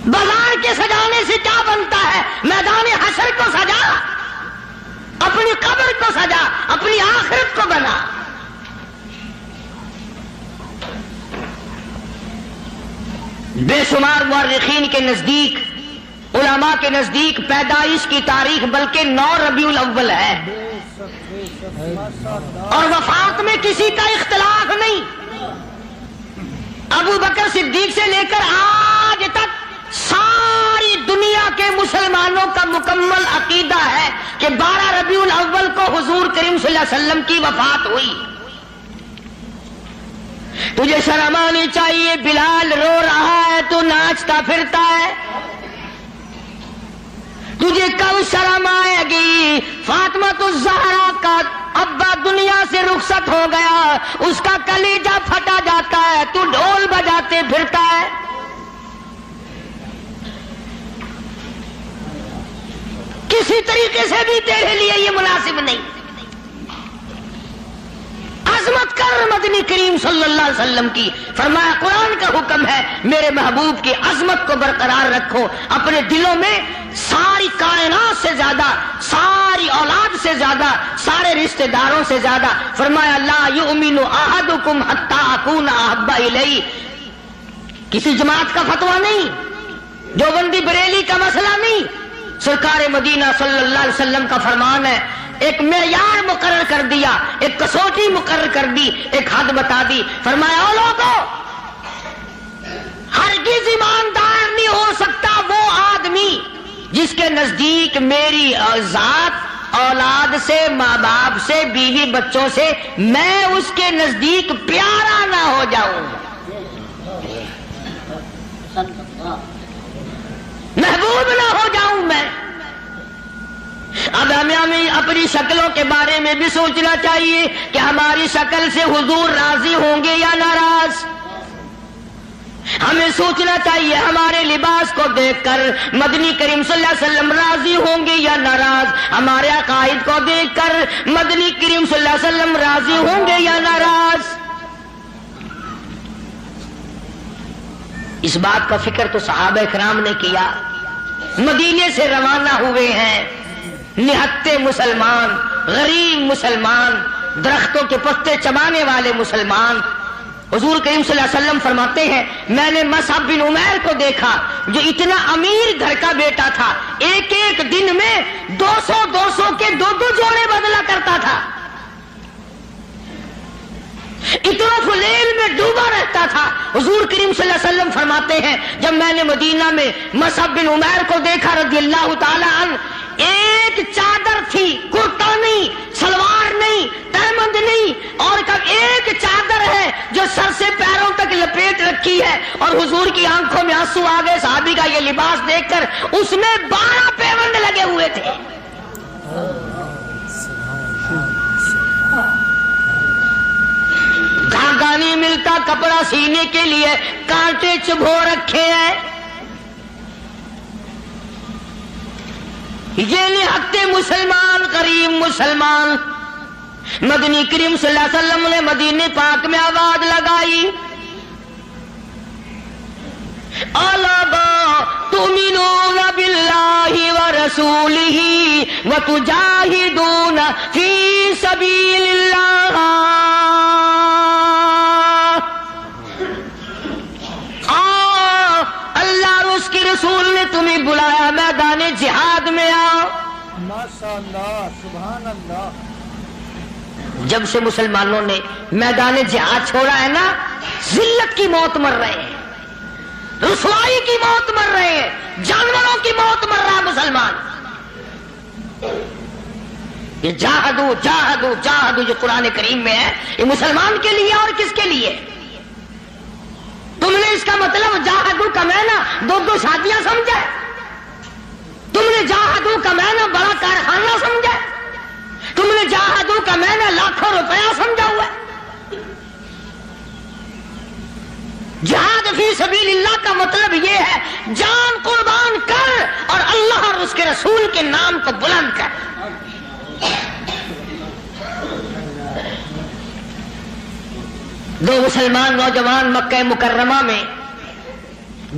بازار کے سجانے سے کیا بنتا ہے؟ میدان حشر کو سجا، اپنی قبر کو سجا، اپنی آخرت کو بنا۔ بے شمار مورخین کے نزدیک، علماء کے نزدیک پیدائش کی تاریخ بلکہ 9 ربیع الاول ہے، اور وفات میں کسی کا اختلاف نہیں۔ ابو بکر صدیق سے لے کر آج تک ساری دنیا کے مسلمانوں کا مکمل عقیدہ ہے کہ 12 ربیع الاول کو حضور کریم صلی اللہ علیہ وسلم کی وفات ہوئی۔ تجھے شرم آنی چاہیے، بلال رو رہا ہے تو ناچتا پھرتا ہے، تجھے کب شرم آئے گی؟ فاطمہ الزہرا کا ابا دنیا سے رخصت ہو گیا، اس کا کلیجہ پھٹا جاتا ہے، تو ڈھول بجاتے پھرتا ہے۔ کسی طریقے سے بھی تیرے لیے یہ مناسب نہیں۔ عظمت کر مدنی کریم صلی اللہ علیہ وسلم کی۔ فرمایا قرآن کا حکم ہے میرے محبوب کی عظمت کو برقرار رکھو اپنے دلوں میں، ساری کائنات سے زیادہ، ساری اولاد سے زیادہ، سارے رشتہ داروں سے زیادہ۔ فرمایا لا یؤمن احدکم حتی اکون احب الیہ۔ کسی جماعت کا فتویٰ نہیں، دیوبندی بریلی کا مسئلہ نہیں، سرکار مدینہ صلی اللہ علیہ وسلم کا فرمان ہے۔ ایک معیار مقرر کر دیا، ایک کسوٹی مقرر کر دی، ایک حد بتا دی۔ فرمایا او لوگوں، ہرگز ایماندار نہیں ہو سکتا وہ آدمی جس کے نزدیک میری ذات، اولاد سے، ماں باپ سے، بیوی بچوں سے میں اس کے نزدیک پیارا نہ ہو جاؤں، محبوب نہ ہو جاؤں میں۔ اب ہمیں اپنی شکلوں کے بارے میں بھی سوچنا چاہیے کہ ہماری شکل سے حضور راضی ہوں گے یا ناراض۔ ہمیں سوچنا چاہیے ہمارے لباس کو دیکھ کر مدنی کریم صلی اللہ علیہ وسلم راضی ہوں گے یا ناراض، ہمارے عقائد کو دیکھ کر مدنی کریم صلی اللہ علیہ وسلم راضی ہوں گے یا ناراض۔ اس بات کا فکر تو صحابہ کرام نے کیا۔ مدینے سے روانہ ہوئے ہیں نہتے مسلمان، غریب مسلمان، درختوں کے پتے چبانے والے مسلمان۔ حضور کریم صلی اللہ علیہ وسلم فرماتے ہیں میں نے مصعب بن عمیر کو دیکھا جو اتنا امیر گھر کا بیٹا تھا، ایک ایک دن میں 200 کے 2 جوڑے بدلا کرتا تھا، اتنا فلیل میں ڈوبا رہتا تھا۔ حضور کریم صلی اللہ علیہ وسلم فرماتے ہیں جب میں نے مدینہ میں مصعب بن عمیر کو دیکھا رضی اللہ تعالی عنہ، ایک چادر تھی، کرتا نہیں، سلوار نہیں، تہمند نہیں، اور ایک چادر ہے جو سر سے پیروں تک لپیٹ رکھی ہے، اور حضور کی آنکھوں میں آنسو آ گئے صحابی کا یہ لباس دیکھ کر۔ اس میں 12 پیوند لگے ہوئے تھے۔ دھاگا نہیں ملتا کپڑا سینے کے لیے، کانٹے چبھو رکھے ہیں۔ یہ نہتے مسلمان، غریب مسلمان۔ مدنی کریم صلی اللہ علیہ وسلم نے مدینے پاک میں آواز لگائی الا تؤمنون باللہ ورسولہ وتجاہدون فی سبیل اللہ۔ اللہ اور اس کے رسول نے تمہیں بلایا میدان جہاد میں آؤ۔ ماشاءاللہ، سبحان اللہ۔ جب سے مسلمانوں نے میدان جہاد چھوڑا ہے نا، ذلت کی موت مر رہے ہیں، رسوائی کی موت مر رہے ہیں، جانوروں کی موت مر رہا ہے مسلمان۔ یہ جاہدو جاہدو جاہدو جو قرآن کریم میں ہے، یہ مسلمان کے لیے اور کس کے لیے؟ تم نے اس کا مطلب جاہدو کا معنی 2 شادیاں سمجھا ہے؟ تم نے جاہدو کا معنی بڑا کارخانہ سمجھا ہے؟ تم نے جاہدو کا معنی لاکھوں روپیہ سمجھا ہوا ہے؟ جہاد فی سبیل اللہ کا مطلب یہ ہے جان قربان کر اور اللہ اور اس کے رسول کے نام کو بلند کر۔ دو مسلمان نوجوان مکہ مکرمہ میں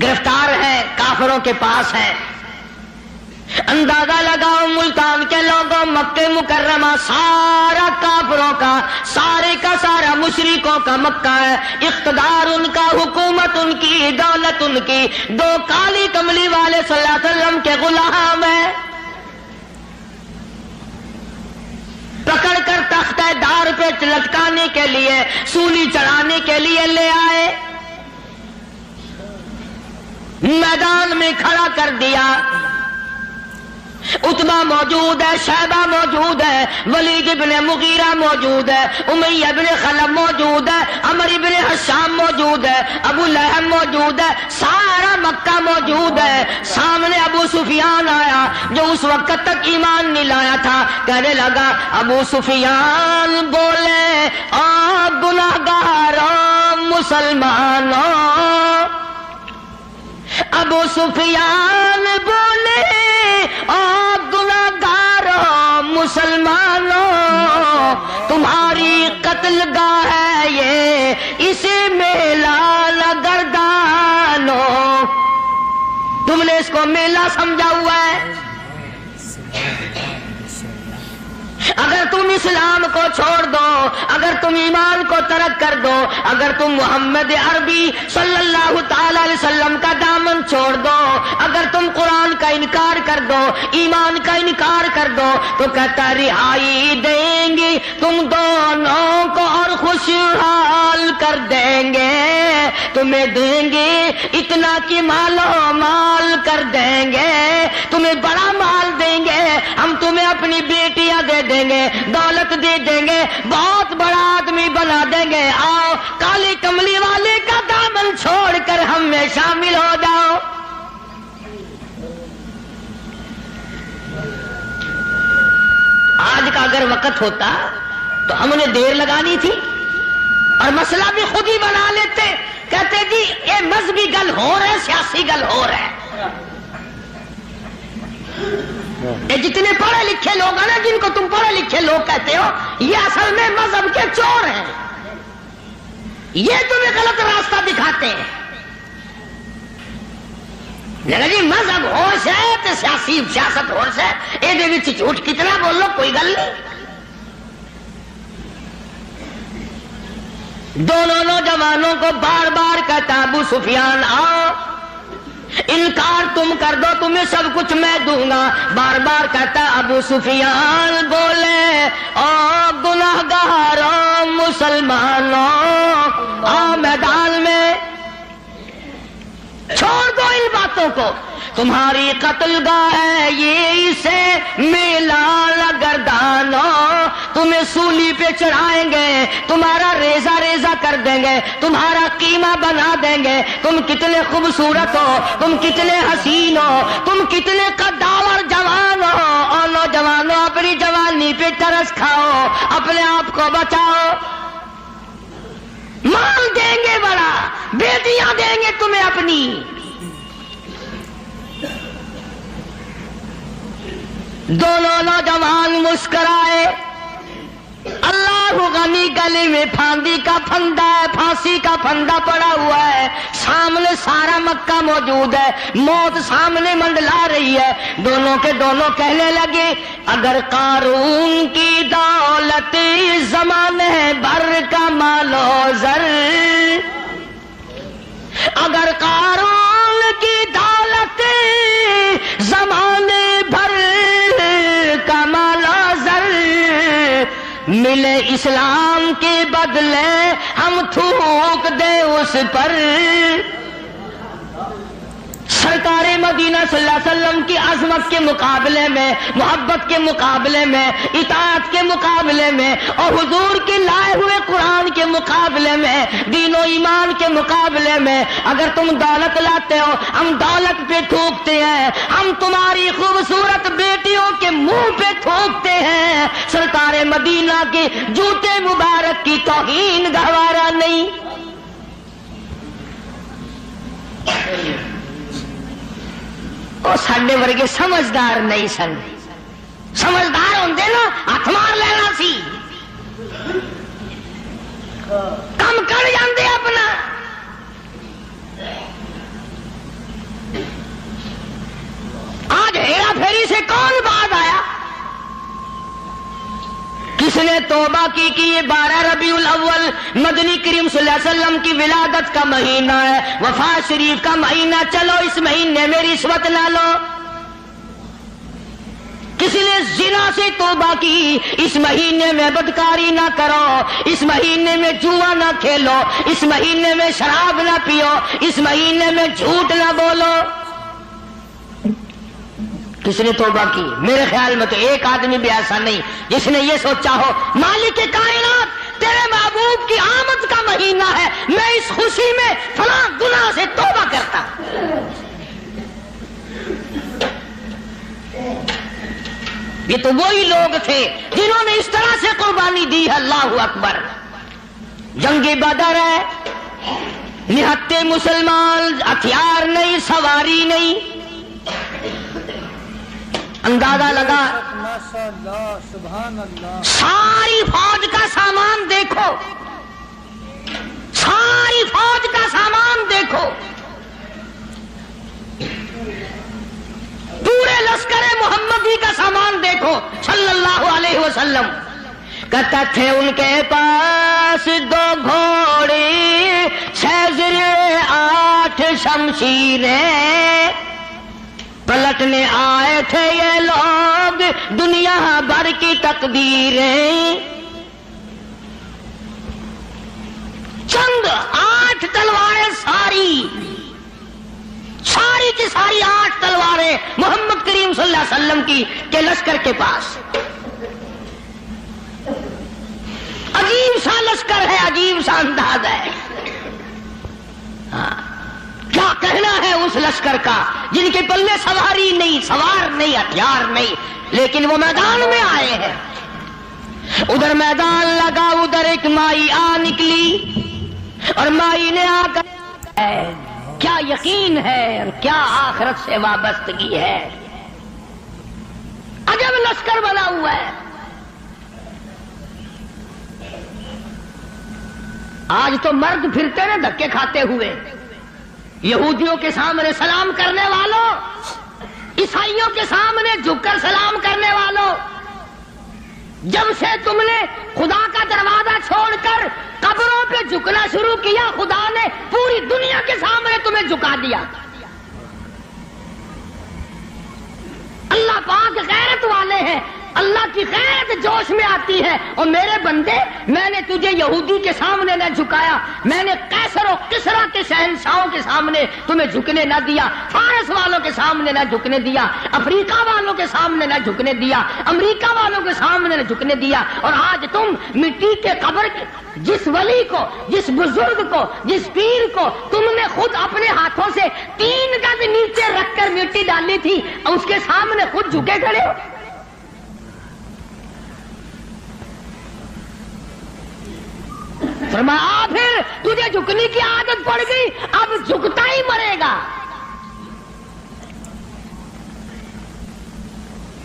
گرفتار ہیں، کافروں کے پاس ہیں۔ اندازہ لگاؤ ملتان کے لوگوں، مکہ مکرمہ سارا کافروں کا، سارے کا سارا مشرکوں کا مکہ ہے، اقتدار ان کا، حکومت ان کی، دولت ان کی۔ 2 کالی کملی والے صلی اللہ علیہ وسلم کے غلام ہیں، پکڑ کر تختہ دار پہ لٹکانے کے لیے، سولی چڑھانے کے لیے لے آئے، میدان میں کھڑا کر دیا۔ عتبہ موجود ہے، شیبہ موجود ہے، ولید ابن مغیرہ موجود ہے، امیہ ابن خلف موجود ہے، عمر ابن حشام موجود ہے، ابو لہب موجود ہے، سارا مکہ موجود ہے۔ سامنے ابو سفیان آیا جو اس وقت تک ایمان نہیں لایا تھا، کہنے لگا ابو سفیان بولے آ گناہگاروں مسلمانوں، ابو سفیان بولے آپ گناہگاروں مسلمانوں، تمہاری قتل گاہ ہے یہ، اسے میلہ نہ گردانو۔ تم نے اس کو میلہ سمجھا ہوا ہے؟ اگر تم اسلام کو چھوڑ دو، اگر تم ایمان کو ترک کر دو، اگر تم محمد عربی صلی اللہ تعالی علیہ وسلم کا دامن چھوڑ دو، اگر تم قرآن کا انکار کر دو، ایمان کا انکار کر دو، تو کہتا رہائی دیں گے تم دونوں کو اور خوشحال کر دیں گے، تمہیں دیں گے اتنا کہ مالو مال کر دیں گے، تمہیں بڑا مال دیں گے، ہم تمہیں اپنی بیٹیاں دے دیں گے، دولت دے دیں گے، بہت بڑا آدمی بنا دیں گے، آؤ کالی کملی والے کا دامن چھوڑ کر ہم میں شامل ہو جاؤ۔ آج کا اگر وقت ہوتا تو ہم نے دیر لگانی تھی اور مسئلہ بھی خود ہی بنا لیتے، کہتے جی یہ مذہبی گل ہو رہا ہے، سیاسی گل ہو رہا ہے۔ یہ جتنے پڑھے لکھے لوگ ہیں نا، جن کو تم پڑھے لکھے لوگ کہتے ہو، یہ اصل میں مذہب کے چور ہیں، یہ تمہیں غلط راستہ دکھاتے ہیں۔ لیکن جی مذہب ہوش ہے تو سیاست ہوش ہے، یہ جھوٹ کتنا بول لو کوئی گل نہیں۔ دونوں نوجوانوں کو بار بار کہتا ابو سفیان آؤ، انکار تم کر دو تمہیں سب کچھ میں دوں گا، بار بار کہتا ابو سفیان بولے او گناہگاروں مسلمانوں، آؤ میدان میں، چھوڑ دو ان باتوں کو، تمہاری قتل گاہ ہے یہ، اسے میلہ نہ گردانو، تمہیں سولی پہ چڑھائیں گے، تمہارا ریزہ ریزہ کر دیں گے، تمہارا قیمہ بنا دیں گے، تم کتنے خوبصورت ہو، تم کتنے حسین ہو، تم کتنے قداور جوان ہو، اور نوجوانوں اپنی جوانی پہ ترس کھاؤ، اپنے آپ کو بچاؤ، مال دیں گے بڑا، بیٹیاں دیں گے تمہیں اپنی۔ دونوں نوجوان مسکرائے، اللہ غنی گلی میں پھاندی کا پھندا ہے، پھانسی کا پھندا پڑا ہوا ہے، سامنے سارا مکہ موجود ہے، موت سامنے منڈلا رہی ہے، دونوں کے دونوں کہنے لگے اگر قارون کی دولت زمانے بھر کا مال و زر، اگر قارون کی دولت زمانے بھر کا مال و زر ملے اسلام کے بدلے ہم تھوک دے اس پر، سرکار مدینہ صلی اللہ علیہ وسلم کی عظمت کے مقابلے میں، محبت کے مقابلے میں، اطاعت کے مقابلے میں، اور حضور کے لائے ہوئے قرآن کے مقابلے میں، دین و ایمان کے مقابلے میں اگر تم دولت لاتے ہو ہم دولت پہ تھوکتے ہیں، ہم تمہاری خوبصورت بیٹیوں کے منہ پہ تھوکتے ہیں، سرکار مدینہ کے جوتے مبارک کی توہین گوارا نہیں۔ اور ساڈے ورگے سمجھدار نہیں سن، سمجھدار ہوندے نا ہاتھ مار لینا سی، کم کر جاندے اپنا۔ آج ہیرا پھیری سے کون بعد آیا؟ کس نے توبہ کی کہ یہ 12 ربیع الاول مدنی کریم صلی اللہ علیہ وسلم کی ولادت کا مہینہ ہے، وفات شریف کا مہینہ، چلو اس مہینے میں رشوت نہ لو۔ کسی نے زنا سے توبہ کی، اس مہینے میں بدکاری نہ کرو، اس مہینے میں جوا نہ کھیلو، اس مہینے میں شراب نہ پیو، اس مہینے میں جھوٹ نہ بولو۔ کس نے توبہ کی؟ میرے خیال میں تو ایک آدمی بھی ایسا نہیں جس نے یہ سوچا ہو مالک کائنات تیرے محبوب کی آمد کا مہینہ ہے، میں اس خوشی میں فلاں گناہ سے توبہ کرتا۔ یہ تو وہی لوگ تھے جنہوں نے اس طرح سے قربانی دی ہے۔ اللہ اکبر۔ جنگ بدر ہے، نہتے مسلمان، ہتھیار نہیں، سواری نہیں، اندازہ لگا ماشاءاللہ سبحان اللہ۔ ساری فوج کا سامان دیکھو، ساری فوج کا سامان دیکھو، پورے لشکر محمدی کا سامان دیکھو صلی اللہ علیہ وسلم۔ کہتا تھے ان کے پاس 2 گھوڑے، 6 زرے، 8 شمشیریں، پلٹنے آئے تھے یہ لوگ دنیا بھر کی تقدیریں۔ چند 8 تلواریں، ساری کی ساری 8 تلواریں محمد کریم صلی اللہ علیہ وسلم کی کے لشکر کے پاس۔ عجیب سا لشکر ہے، عجیب سا انداز ہے۔ کیا کہنا ہے اس لشکر کا جن کے پلے سواری نہیں، سوار نہیں، ہتھیار نہیں، لیکن وہ میدان میں آئے ہیں۔ ادھر میدان لگا، ادھر ایک مائی آ نکلی اور مائی نے آ کر کیا یقین ہے اور کیا آخرت سے وابستگی ہے۔ عجب لشکر بنا ہوا ہے۔ آج تو مرد پھرتے ہیں دھکے کھاتے ہوئے، یہودیوں کے سامنے سلام کرنے والوں، عیسائیوں کے سامنے جھک کر سلام کرنے والوں، جب سے تم نے خدا کا دروازہ چھوڑ کر قبروں پہ جھکنا شروع کیا، خدا نے پوری دنیا کے سامنے تمہیں جھکا دیا۔ اللہ پاک غیرت والے ہیں، اللہ کی غیرت جوش میں آتی ہے۔ اور میرے بندے، میں نے تجھے یہودی کے سامنے نہ جھکایا، میں نے قیصر و کسریٰ کے شہنشاہوں کے سامنے تمہیں جھکنے نہ دیا، فارس والوں کے سامنے نہ جھکنے دیا، افریقہ والوں کے سامنے نہ جھکنے دیا، امریکہ والوں کے سامنے نہ جھکنے دیا۔ اور آج تم مٹی کے قبر جس ولی کو، جس بزرگ کو، جس پیر کو تم نے خود اپنے ہاتھوں سے 3 گز نیچے رکھ کر مٹی ڈالی تھی، اس کے سامنے خود جھکے کھڑے ہو۔ فرمایا پھر تجھے جھکنے کی عادت پڑ گئی، اب جھکتا ہی مرے گا۔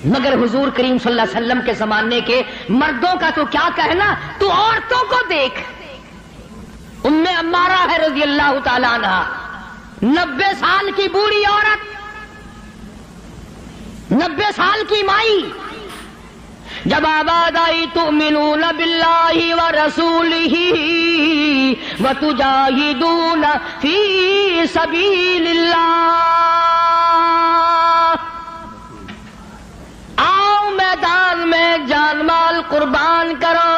مگر حضور کریم صلی اللہ علیہ وسلم کے زمانے کے مردوں کا تو کیا کہنا، تو عورتوں کو دیکھ۔ ام عمارہ ہے رضی اللہ تعالیٰ عنہ، 90 سال کی بوڑھی عورت، 90 سال کی مائی، جب آباد آئی تؤمنون باللہ ورسولہ وتجاہدون فی سبیل اللہ، آؤ میدان میں جان مال قربان کرو۔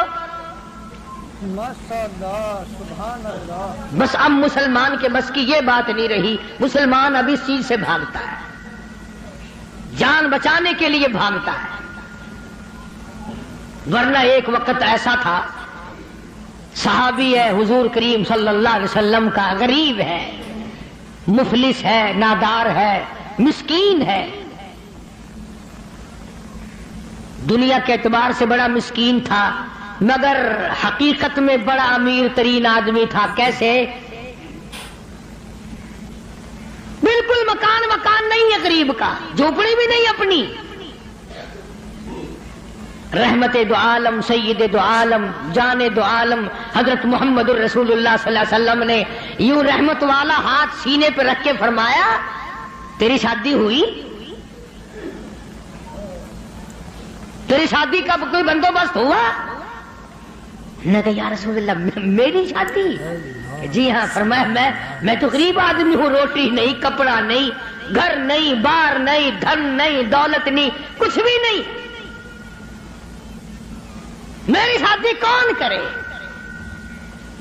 ماشاءاللہ سبحان اللہ۔ بس اب مسلمان کے بس کی یہ بات نہیں رہی، مسلمان اب اس چیز سے بھاگتا ہے، جان بچانے کے لیے بھاگتا ہے۔ ورنہ ایک وقت ایسا تھا، صحابی ہے حضور کریم صلی اللہ علیہ وسلم کا، غریب ہے، مفلس ہے، نادار ہے، مسکین ہے، دنیا کے اعتبار سے بڑا مسکین تھا، مگر حقیقت میں بڑا امیر ترین آدمی تھا۔ کیسے؟ بالکل مکان نہیں ہے غریب کا، جھوپڑی بھی نہیں اپنی۔ رحمت دو عالم، سید دو عالم، جان دو عالم حضرت محمد الرسول اللہ صلی اللہ علیہ وسلم نے یوں رحمت والا ہاتھ سینے پہ رکھ کے فرمایا، تیری شادی ہوئی؟ تیری شادی کا کوئی بندوبست ہوا؟ نے کہا یا رسول اللہ میری شادی؟ جی ہاں۔ فرمایا میں تو غریب آدمی ہوں، روٹی نہیں، کپڑا نہیں، گھر نہیں، بار نہیں، دھن نہیں، دولت نہیں، کچھ بھی نہیں، میری شادی کون کرے؟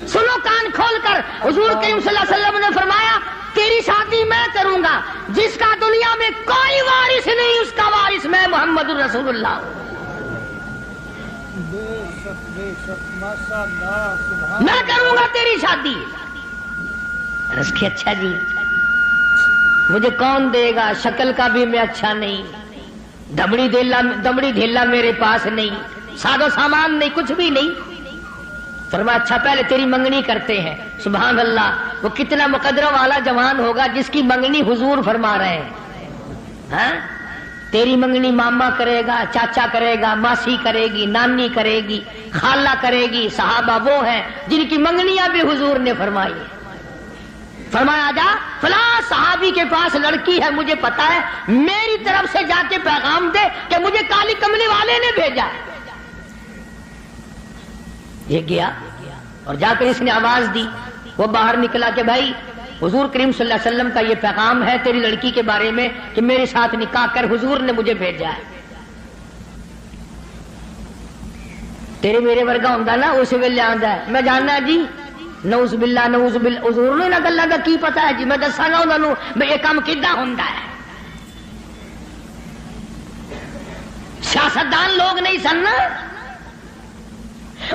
سنو کان کھول کر، حضور کریم صلی اللہ علیہ وسلم نے فرمایا تیری شادی میں کروں گا، جس کا دنیا میں کوئی وارث نہیں اس کا وارث میں محمد الرسول اللہ ہوں۔ بے شک ماشاء اللہ سبحان میں کروں گا تیری شادی۔ عرض کی اچھا جی، مجھے کون دے گا؟ شکل کا بھی میں اچھا نہیں، دمڑی دھیلا میرے پاس نہیں، سادو سامان نہیں، کچھ بھی نہیں۔ فرمایا اچھا پہلے تیری منگنی کرتے ہیں۔ سبحان اللہ، وہ کتنا مقدرہ والا جوان ہوگا جس کی منگنی حضور فرما رہے ہیں۔ ہاں تیری منگنی ماما کرے گا، چاچا کرے گا، ماسی کرے گی، نانی کرے گی، خالہ کرے گی۔ صحابہ وہ ہیں جن کی منگنیاں بھی حضور نے فرمائی۔ فرمایا جا فلاں صحابی کے پاس لڑکی ہے، مجھے پتا ہے، میری طرف سے جا کے پیغام دے کہ مجھے کالی کملی والے نے بھیجا ہے۔ یہ گیا اور جا کر اس نے آواز دی، وہ باہر نکلا کہ بھائی حضور کریم صلی اللہ علیہ وسلم کا یہ پیغام ہے تیری لڑکی کے بارے میں کہ میرے ساتھ نکاح کر، حضور نے مجھے بھیجا ہے۔ تیرے میرے ورگا ہوندا نا اس ویلے آندا ہے، میں جاننا جی نعوذ باللہ نعوذ باللہ، حضور نے نہ گلاں دا کی پتا ہے جی، میں دساں گا انہاں نوں میں یہ کام کیدا ہوندا ہے۔ سیاستدان لوگ نہیں سن۔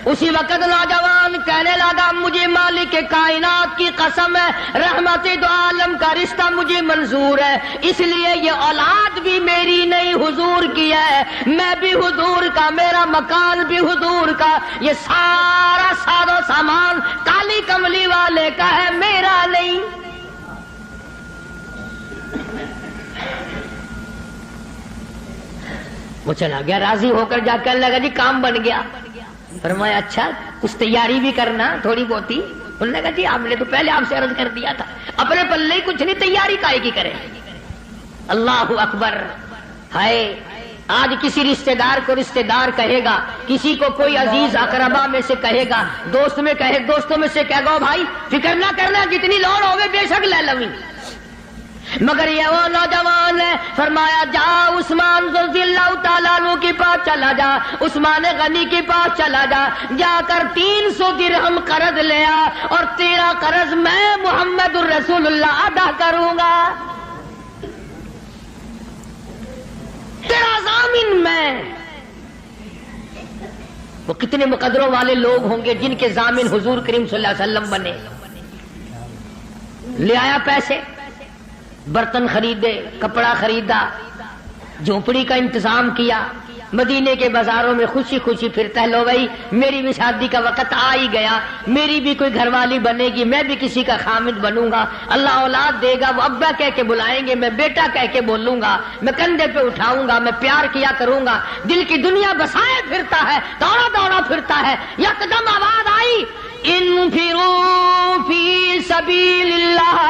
اسی وقت نوجوان کہنے لگا مجھے مالک کائنات کی قسم ہے، رحمت دو عالم کا رشتہ مجھے منظور ہے، اس لیے یہ اولاد بھی میری نہیں حضور کی ہے، میں بھی حضور کا، میرا مکان بھی حضور کا، یہ سارا ساز و سامان کالی کملی والے کا ہے، میرا نہیں۔ وہ چلا گیا، راضی ہو کر جا کر لگا جی کام بن گیا۔ فرمایا اچھا کچھ تیاری بھی کرنا تھوڑی بہت ہی۔ انہوں نے کہا جی آپ نے تو پہلے آپ سے عرض کر دیا تھا، اپنے پلے کچھ نہیں، تیاری کائے کی کرے۔ اللہ اکبر۔ ہائے آج کسی رشتہ دار کو رشتہ دار کہے گا، کسی کو کوئی عزیز اقربا میں سے کہے گا، دوستوں میں سے کہے گا بھائی فکر نہ کرنا، جتنی لوڑ ہوگی بے شک لے لویں، مگر یہ وہ نوجوان ہے۔ فرمایا جا عثمان رضی اللہ تعالیٰ عنہ کے پاس چلا جا، عثمان غنی کے پاس چلا جا، جا کر 300 درہم قرض لیا اور تیرا قرض میں محمد الرسول اللہ ادا کروں گا، تیرا ضامن میں۔ وہ کتنے مقدروں والے لوگ ہوں گے جن کے ضامن حضور کریم صلی اللہ علیہ وسلم بنے۔ لے آیا پیسے، برتن خریدے، کپڑا خریدا، جھونپڑی کا انتظام کیا، مدینے کے بازاروں میں خوشی خوشی پھرتا ہے، لو بھائی میری بھی شادی کا وقت آ ہی گیا، میری بھی کوئی گھر والی بنے گی، میں بھی کسی کا خامد بنوں گا، اللہ اولاد دے گا، وہ ابا کہہ کے بلائیں گے، میں بیٹا کہہ کے بولوں گا، میں کندھے پہ اٹھاؤں گا، میں پیار کیا کروں گا، دل کی دنیا بسائے پھرتا ہے، دوڑا پھرتا ہے۔ یکدم آواز آئی انفروا فی سبیل اللہ،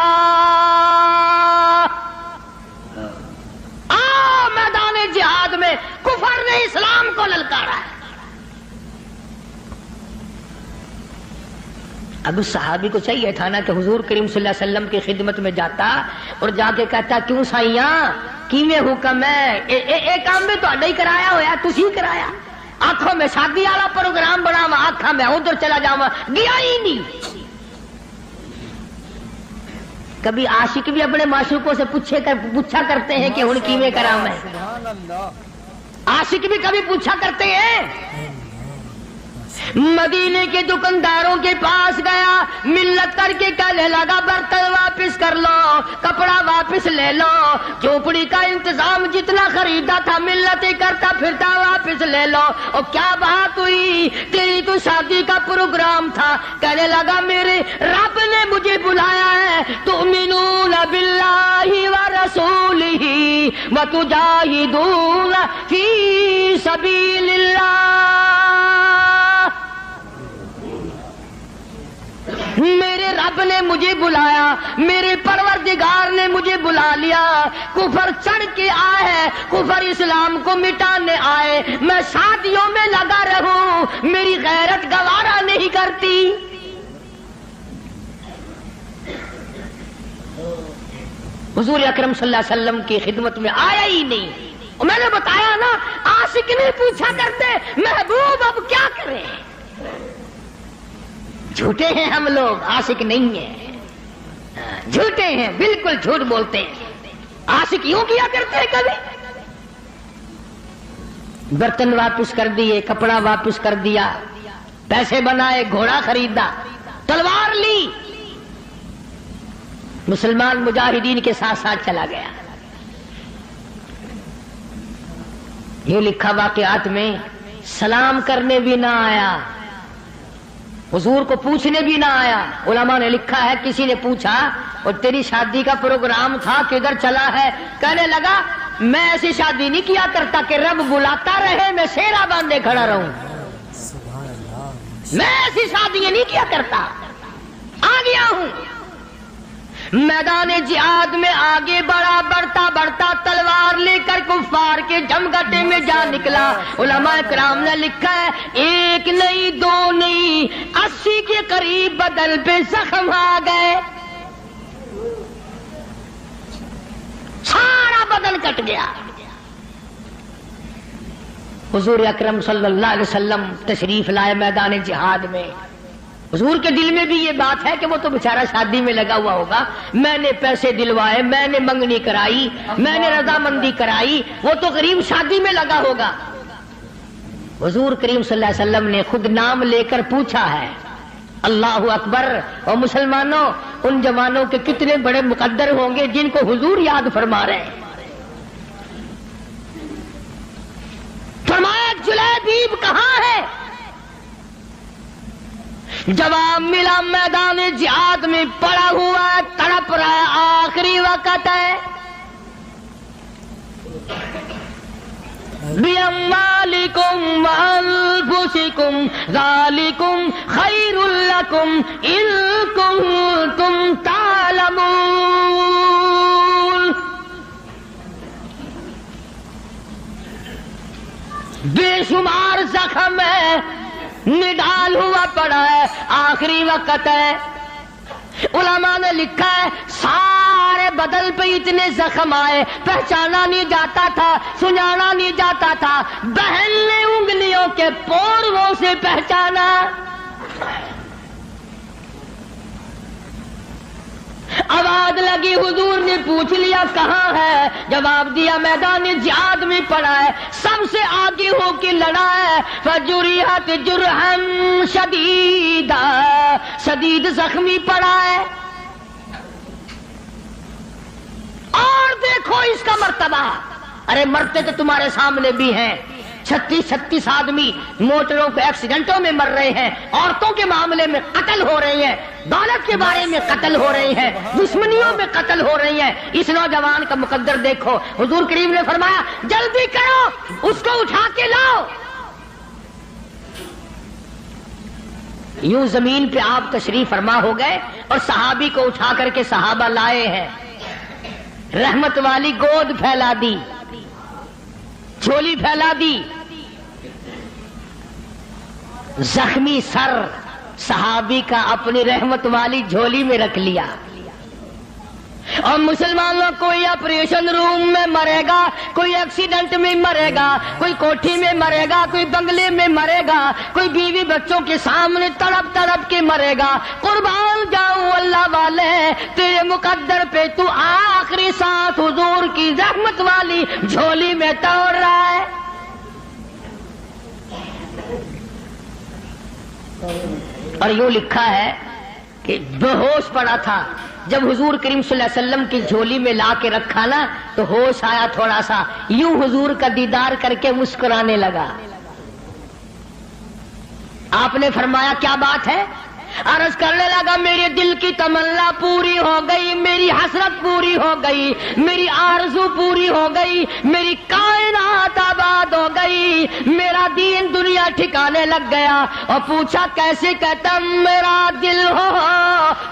میدان جہاد میں کفر نے اسلام کو للکارا ہے۔ اب اس صحابی کو چاہیے تھا نا کہ حضور کریم صلی اللہ علیہ وسلم کی خدمت میں جاتا اور جا کے کہتا کیوں سائیاں کیویں حکم ہے، اے کام میں تہاڈا ہی کرایا ہویا، تسی کرایا، آنکھوں میں شادی والا پروگرام بناوا، آنکھاں میں ادھر چلا جاواں، گیا ہی نہیں۔ کبھی عاشق بھی اپنے معشوقوں سے پوچھا کرتے ہیں کہ ہن کیویں کراں میں، سبحان اللہ۔ عاشق بھی کبھی پوچھا کرتے ہیں۔ مدینے کے دکانداروں کے پاس گیا، ملت کر کے کہنے لگا برتن واپس کر لو، کپڑا واپس لے لو، جھونپڑی کا انتظام جتنا خریدا تھا ملت کرتا پھرتا واپس لے لو۔ اور کیا بات ہوئی؟ تیری تو شادی کا پروگرام تھا۔ کہنے لگا میرے رب نے مجھے بلایا ہے، تؤمنون باللہ ورسولہ وتجاہدون فی سبیل اللہ۔ میرے رب نے مجھے بلایا، میرے پروردگار نے مجھے بلا لیا، کفر چڑھ کے آئے ہے، کفر اسلام کو مٹانے آئے، میں شادیوں میں لگا رہوں، میری غیرت گوارا نہیں کرتی۔ حضور اکرم صلی اللہ علیہ وسلم کی خدمت میں آیا ہی نہیں۔ اور میں نے بتایا نا عاشق نہیں پوچھا کرتے محبوب اب کیا کریں، جھوٹے ہیں ہم لوگ، عاشق نہیں ہیں۔ جھوٹے ہیں، بالکل جھوٹ بولتے ہیں. عاشق یوں کیا کرتے ہیں کبھی. برتن واپس کر دیے، کپڑا واپس کر دیا، پیسے بنائے، گھوڑا خریدا، تلوار لی، مسلمان مجاہدین کے ساتھ ساتھ چلا گیا. یہ لکھا واقعات میں سلام کرنے بھی نہ آیا، حضور کو پوچھنے بھی نہ آیا. علماء نے لکھا ہے کسی نے پوچھا اور تیری شادی کا پروگرام تھا کدھر چلا ہے؟ کہنے لگا میں ایسی شادی نہیں کیا کرتا کہ رب بلاتا رہے میں سیرا باندھے کھڑا رہوں. میں ایسی شادی نہیں کیا کرتا. آ گیا ہوں میدان جہاد میں، آگے بڑھا، بڑھتا بڑھتا تلوار لے کر کفار کے جمگٹے میں جا نکلا. علماء کرام نے لکھا ہے ایک نہیں، دو نہیں، 80 کے قریب بدن پہ زخم آ گئے، سارا بدن کٹ گیا. حضور اکرم صلی اللہ علیہ وسلم تشریف لائے میدان جہاد میں. حضور کے دل میں بھی یہ بات ہے کہ وہ تو بیچارہ شادی میں لگا ہوا ہوگا، میں نے پیسے دلوائے، میں نے منگنی کرائی، میں نے رضامندی کرائی، وہ تو غریب شادی میں لگا ہوگا. حضور کریم صلی اللہ علیہ وسلم نے خود نام لے کر پوچھا ہے. اللہ اکبر. اور مسلمانوں، ان جوانوں کے کتنے بڑے مقدر ہوں گے جن کو حضور یاد فرما رہے ہیں. فرمایا جلیبیب کہاں ہے؟ جواب ملا میدان جہاد میں پڑا ہوا ہے، تڑپ رہا ہے، آخری وقت ہے. بِأَمْوَالِكُمْ وَأَنفُسِكُمْ ذَلِكُمْ خَيْرٌ لَكُمْ إِن كُنتُمْ تَعْلَمُونَ. بے شمار زخم ہے، نڈال ہوا پڑا ہے، آخری وقت ہے. علماء نے لکھا ہے سارے بدن پہ اتنے زخم آئے، پہچانا نہیں جاتا تھا، سنانا نہیں جاتا تھا. بہن نے انگلیوں کے پوروں سے پہچانا. آواز لگی، حضور نے پوچھ لیا کہاں ہے؟ جواب دیا میدان جہاد میں پڑا ہے، سب سے آگے ہو کے لڑا ہے. فجرحت جرحا شدیدا، شدید زخمی پڑا ہے. اور دیکھو اس کا مرتبہ. ارے مرتے تو تمہارے سامنے بھی ہیں، 36 آدمی موٹروں کے ایکسیڈنٹوں میں مر رہے ہیں، عورتوں کے معاملے میں قتل ہو رہے ہیں، دولت کے بارے میں قتل ہو رہے ہیں، دشمنیوں میں قتل ہو رہی ہیں. اس نوجوان کا مقدر دیکھو. حضور کریم نے فرمایا جلدی کرو، اس کو اٹھا کے لاؤ. یوں زمین پہ آپ تشریف فرما ہو گئے اور صحابی کو اٹھا کر کے صحابہ لائے ہیں. رحمت والی گود پھیلا دی، جھولی پھیلا دی. زخمی سر صحابی کا اپنی رحمت والی جھولی میں رکھ لیا. اور مسلمانوں کوئی آپریشن روم میں مرے گا، کوئی ایکسیڈنٹ میں مرے گا، کوئی کوٹھی میں مرے گا، کوئی بنگلے میں مرے گا، کوئی بیوی بچوں کے سامنے تڑپ تڑپ کے مرے گا. قربان جاؤں اللہ والے، تیرے مقدر پہ تو آخری سانس حضور کی رحمت والی جھولی میں توڑ رہا ہے. اور یوں لکھا ہے کہ بے ہوش پڑا تھا. جب حضور کریم صلی اللہ علیہ وسلم کی جھولی میں لا کے رکھا نا تو ہوش آیا تھوڑا سا، یوں حضور کا دیدار کر کے مسکرانے لگا. آپ نے فرمایا کیا بات ہے؟ عرض کرنے لگا میرے دل کی تمنا پوری ہو گئی، میری حسرت پوری ہو گئی، میری آرزو پوری ہو گئی، میری کائنات آباد ہو گئی، میرا دین دنیا ٹھکانے لگ گیا. اور پوچھا کیسے؟ کہتا میرا دل ہو،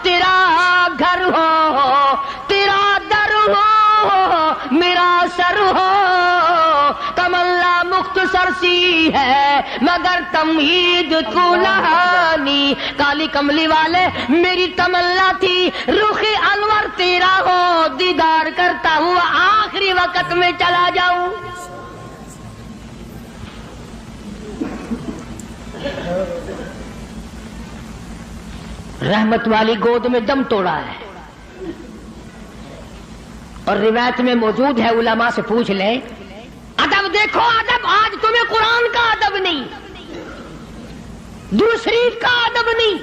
تیرا گھر ہو، تیرا در ہو، میرا سر ہو. تمنا مختصر سی ہے مگر تمہید کو نہانی. کالی کملی والے میری تمنا تھی رخ انور تیرا ہو، دیدار کرتا ہوا آخری وقت میں چلا جاؤں. رحمت والی گود میں دم توڑا ہے. اور روایت میں موجود ہے، علماء سے پوچھ لیں، ادب دیکھو ادب، آج تمہیں قرآن کا ادب نہیں، دوسری کا ادب نہیں،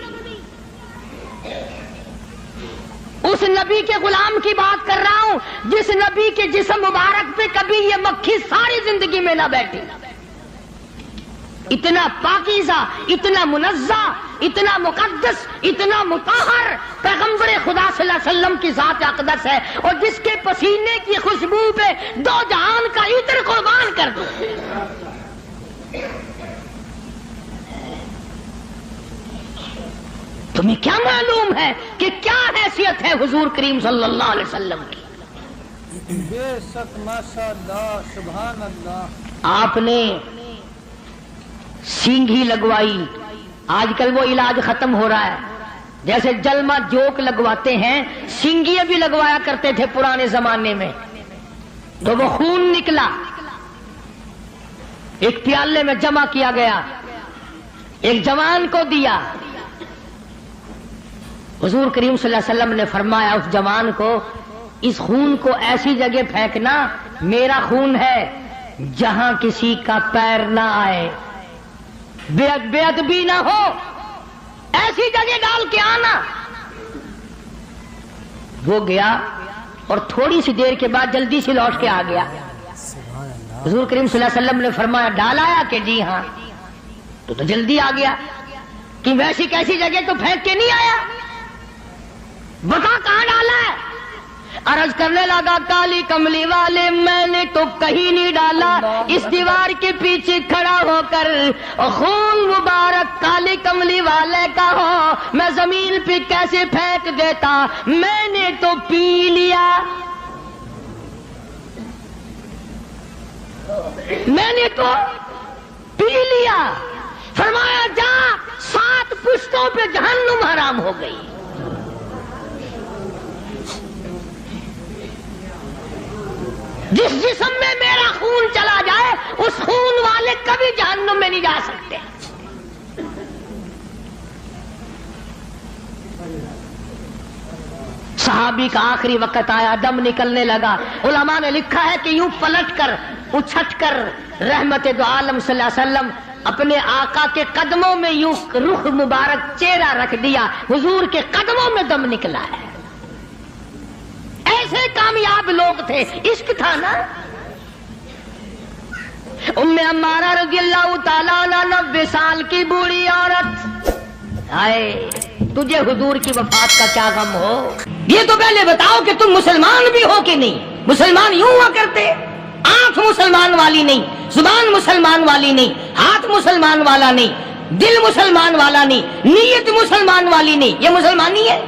اس نبی کے غلام کی بات کر رہا ہوں جس نبی کے جسم مبارک پہ کبھی یہ مکھی ساری زندگی میں نہ بیٹھی، اتنا پاکیزہ، اتنا منزہ، اتنا مقدس، اتنا مطہر پیغمبر خدا صلی اللہ علیہ وسلم کی ذات اقدس ہے، اور جس کے پسینے کی خوشبو پہ دو جہان کا عطر قربان کر دو۔ تمہیں کیا معلوم ہے کہ کیا حیثیت ہے حضور کریم صلی اللہ علیہ وسلم کی؟ بے شک ماشاء اللہ سبحان اللہ۔ آپ نے سینگھی لگوائی، آج کل وہ علاج ختم ہو رہا ہے، جیسے جلمہ جوک لگواتے ہیں، سینگیاں بھی لگوایا کرتے تھے پرانے زمانے میں، تو وہ خون نکلا، ایک پیالے میں جمع کیا گیا، ایک جوان کو دیا۔ حضور کریم صلی اللہ علیہ وسلم نے فرمایا اس جوان کو، اس خون کو ایسی جگہ پھینکنا، میرا خون ہے جہاں کسی کا پیر نہ آئے، بے ادبی نہ ہو، ایسی جگہ ڈال کے آنا۔ وہ گیا اور تھوڑی سی دیر کے بعد جلدی سے لوٹ کے آ گیا۔ حضور کریم صلی اللہ علیہ وسلم نے فرمایا ڈال آیا کہ جی ہاں، تو جلدی آ گیا کہ ویسی کیسی جگہ تو پھینک کے نہیں آیا، بتا کہاں ڈالا ہے؟ عرض کرنے لگا کالی کملی والے میں نے تو کہیں نہیں ڈالا، اس دیوار کے پیچھے کھڑا ہو کر خون مبارک کالی کملی والے کا ہو میں زمین پہ کیسے پھینک دیتا، میں نے تو پی لیا، میں نے تو پی لیا۔ فرمایا جا 7 پشتوں پہ جہنم حرام ہو گئی۔ جس جسم میں میرا خون چلا جائے اس خون والے کبھی جہنم میں نہیں جا سکتے۔ صحابی کا آخری وقت آیا، دم نکلنے لگا، علماء نے لکھا ہے کہ یوں پلٹ کر اچھٹ کر رحمت دو عالم صلی اللہ علیہ وسلم اپنے آقا کے قدموں میں یوں رخ مبارک چہرہ رکھ دیا، حضور کے قدموں میں دم نکلا ہے۔ ایسے کامیاب لوگ تھے، عشق تھا نا۔ ام عمارہ رضی اللہ تعالیٰ عنہ 90 سال کی بوڑھی عورت، ہائے تجھے حضور کی وفات کا کیا غم ہو؟ یہ تو پہلے بتاؤ کہ تم مسلمان بھی ہو کہ نہیں؟ مسلمان یوں ہوا کرتے، آنکھ مسلمان والی نہیں، زبان مسلمان والی نہیں، ہاتھ مسلمان والا نہیں، دل مسلمان والا نہیں، نیت مسلمان والی نہیں، یہ مسلمانی ہے؟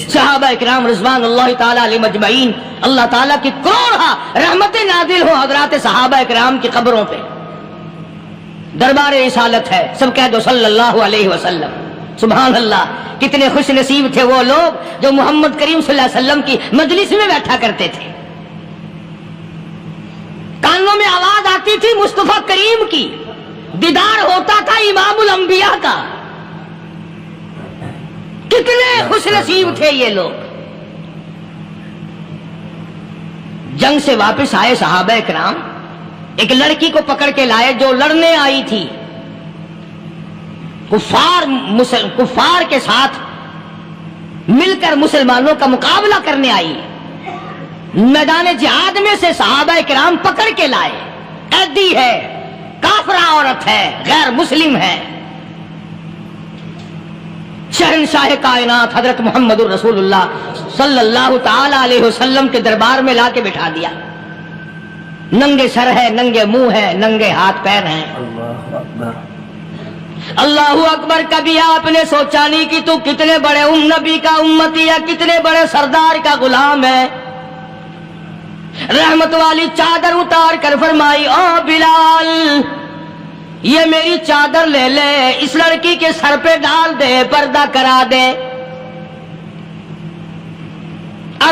صحابہ اکرام رضوان اللہ تعالیٰ علیہ مجمعین، اللہ تعالیٰ کی کروڑ رحمت نازل ہو حضرات صحابہ اکرام کی قبروں پہ، دربار رسالت ہے، سب کہہ دو صلی اللہ علیہ وسلم۔ سبحان اللہ، کتنے خوش نصیب تھے وہ لوگ جو محمد کریم صلی اللہ علیہ وسلم کی مجلس میں بیٹھا کرتے تھے، کانوں میں آواز آتی تھی مصطفیٰ کریم کی، دیدار ہوتا تھا امام الانبیاء کا۔ کتنے خوش نصیب تھے یہ لوگ۔ جنگ سے واپس آئے صحابہ کرام، ایک لڑکی کو پکڑ کے لائے جو لڑنے آئی تھی، کفار کے ساتھ مل کر مسلمانوں کا مقابلہ کرنے آئی، میدان جہاد میں سے صحابہ کرام پکڑ کے لائے، قیدی ہے، کافرہ عورت ہے، غیر مسلم ہے، شہنشاہ کائنات حضرت محمد الرسول اللہ صلی اللہ تعالی علیہ وسلم کے دربار میں لا کے بٹھا دیا، ننگے سر ہے، ننگے منہ ہے، ننگے ہاتھ پیر ہیں۔ اللہ اکبر، کبھی آپ نے سوچا نہیں کہ تو کتنے بڑے نبی کا امتی ہے، کتنے بڑے سردار کا غلام ہے؟ رحمت والی چادر اتار کر فرمائی او بلال یہ میری چادر لے لے، اس لڑکی کے سر پہ ڈال دے، پردہ کرا دے۔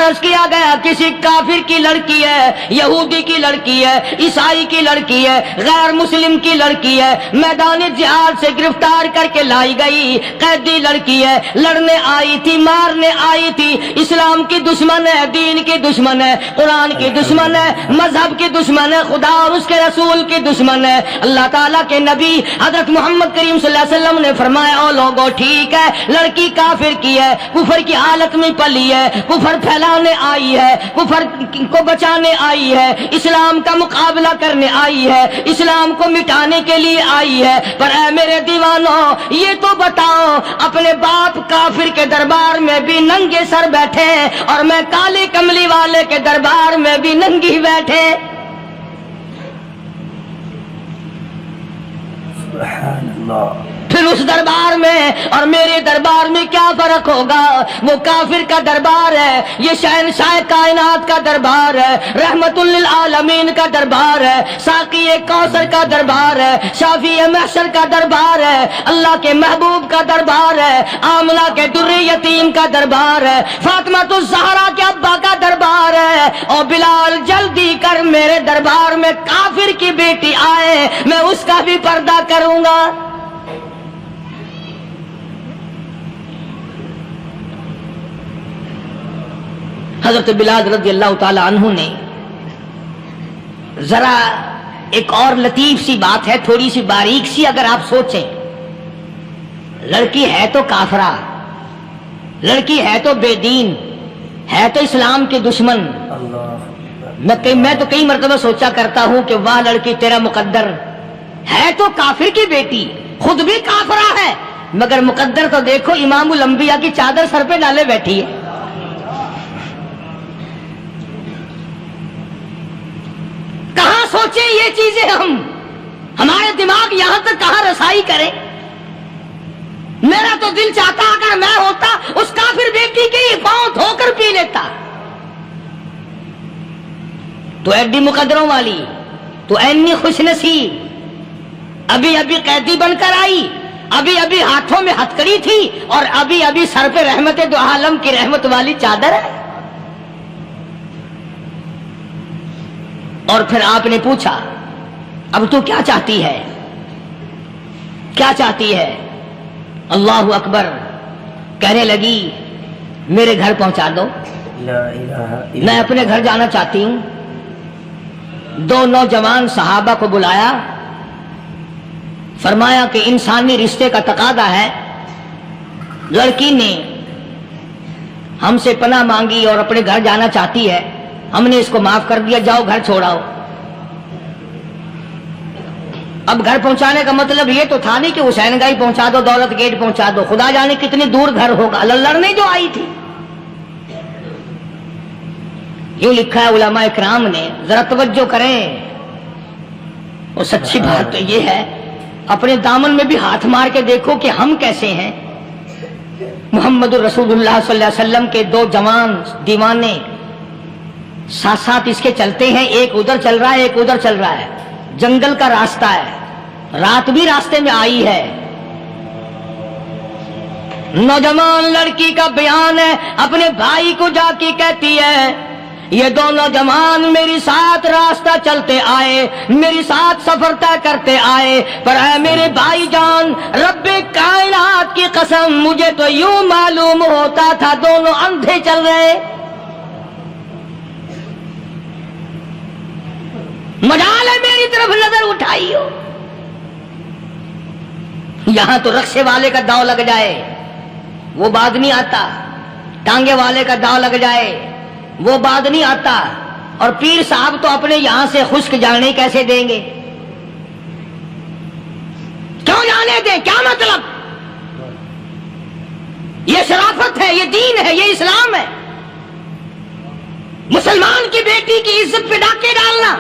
عرض کیا گیا کسی کافر کی لڑکی ہے، یہودی کی لڑکی ہے، عیسائی کی لڑکی ہے، غیر مسلم کی لڑکی ہے، میدان جہاد سے گرفتار کر کے لائی گئی، قیدی لڑکی ہے، لڑنے آئی تھی، مارنے آئی تھی، اسلام کی دشمن ہے، دین کی دشمن ہے، قرآن کی دشمن ہے، مذہب کی دشمن ہے، خدا اور اس کے رسول کی دشمن ہے۔ اللہ تعالیٰ کے نبی حضرت محمد کریم صلی اللہ علیہ وسلم نے فرمایا او لوگوں ٹھیک ہے لڑکی کافر کی ہے، کفر کی حالت میں پلی ہے، کفر پھیلانے آئی ہے، کفر کو بچانے آئی ہے، اسلام کا مقابلہ کرنے آئی ہے، اسلام کو مٹانے کے لیے آئی ہے، پر اے میرے دیوانوں یہ تو بتاؤ اپنے باپ کافر کے دربار میں بھی ننگے سر بیٹھے اور میں کالی کملی والے کے دربار میں بھی ننگی بیٹھے، سبحان اللہ۔ پھر اس دربار میں اور میرے دربار میں کیا فرق ہوگا؟ وہ کافر کا دربار ہے، یہ شہنشاہ کائنات کا دربار ہے، رحمت للعالمین کا دربار ہے، ساقی کوثر کا دربار ہے، شافی محشر کا دربار ہے، اللہ کے محبوب کا دربار ہے، آمنہ کے در یتیم کا دربار ہے، فاطمہ الزہرا کے ابا کا دربار ہے، اور بلال جلدی کر میرے دربار میں کافر کی بیٹی آئے میں اس کا بھی پردہ کروں گا۔ حضرت بلال رضی اللہ تعالی عنہ نے ذرا ایک اور لطیف سی بات ہے، تھوڑی سی باریک سی، اگر آپ سوچیں لڑکی ہے تو کافرہ، لڑکی ہے تو بے دین، ہے تو اسلام کے دشمن، میں تو کئی مرتبہ سوچا کرتا ہوں کہ واہ لڑکی تیرا مقدر ہے تو کافر کی بیٹی، خود بھی کافرہ ہے، مگر مقدر تو دیکھو امام الانبیاء کی چادر سر پہ ڈالے بیٹھی ہے۔ کہاں سوچیں یہ چیزیں، ہمارے دماغ یہاں تک کہاں رسائی کرے؟ میرا تو دل چاہتا اگر میں ہوتا اس کافر بیٹی کے ہی پاؤں دھو کر پی لیتا۔ تو ایڈی مقدروں والی، تو اینی خوش نصیب، ابھی ابھی قیدی بن کر آئی، ابھی ابھی ہاتھوں میں ہتکڑی تھی اور ابھی ابھی سر پہ رحمت دو عالم کی رحمت والی چادر ہے۔ اور پھر آپ نے پوچھا اب تو کیا چاہتی ہے، کیا چاہتی ہے؟ اللہ اکبر، کہنے لگی میرے گھر پہنچا دو، میں اپنے گھر جانا چاہتی ہوں۔ دو نوجوان صحابہ کو بلایا، فرمایا کہ انسانی رشتے کا تقاضا ہے، لڑکی نے ہم سے پناہ مانگی اور اپنے گھر جانا چاہتی ہے، ہم نے اس کو معاف کر دیا، جاؤ گھر چھوڑاؤ۔ اب گھر پہنچانے کا مطلب یہ تو تھا نہیں کہ حسین گائی پہنچا دو، دولت گیٹ پہنچا دو، خدا جانے کتنی دور گھر ہوگا، لڑنے جو آئی تھی۔ یوں لکھا ہے علماء اکرام نے، ذرا توجہ کریں، اور سچی بات تو یہ ہے اپنے دامن میں بھی ہاتھ مار کے دیکھو کہ ہم کیسے ہیں۔ محمد الرسول اللہ صلی اللہ علیہ وسلم کے دو جوان دیوانے ساتھ ساتھ اس کے چلتے ہیں، ایک ادھر چل رہا ہے ایک ادھر چل رہا ہے، جنگل کا راستہ ہے، رات بھی راستے میں آئی ہے۔ نوجوان لڑکی کا بیان ہے، اپنے بھائی کو جا کے کہتی ہے یہ دو نوجوان میری ساتھ راستہ چلتے آئے، میری ساتھ سفر طے کرتے آئے، پر اے میرے بھائی جان رب کائنات کی قسم مجھے تو یوں معلوم ہوتا تھا دونوں اندھے چل رہے، مجال ہے میری طرف نظر اٹھائی ہو۔ یہاں تو رکشے والے کا داؤ لگ جائے وہ بعد نہیں آتا، ٹانگے والے کا داؤ لگ جائے وہ بعد نہیں آتا، اور پیر صاحب تو اپنے یہاں سے خشک جانے کیسے دیں گے؟ کیوں جانے دیں؟ کیا مطلب؟ یہ شرافت ہے، یہ دین ہے، یہ اسلام ہے۔ مسلمان کی بیٹی کی عزت پہ ڈاکے ڈالنا،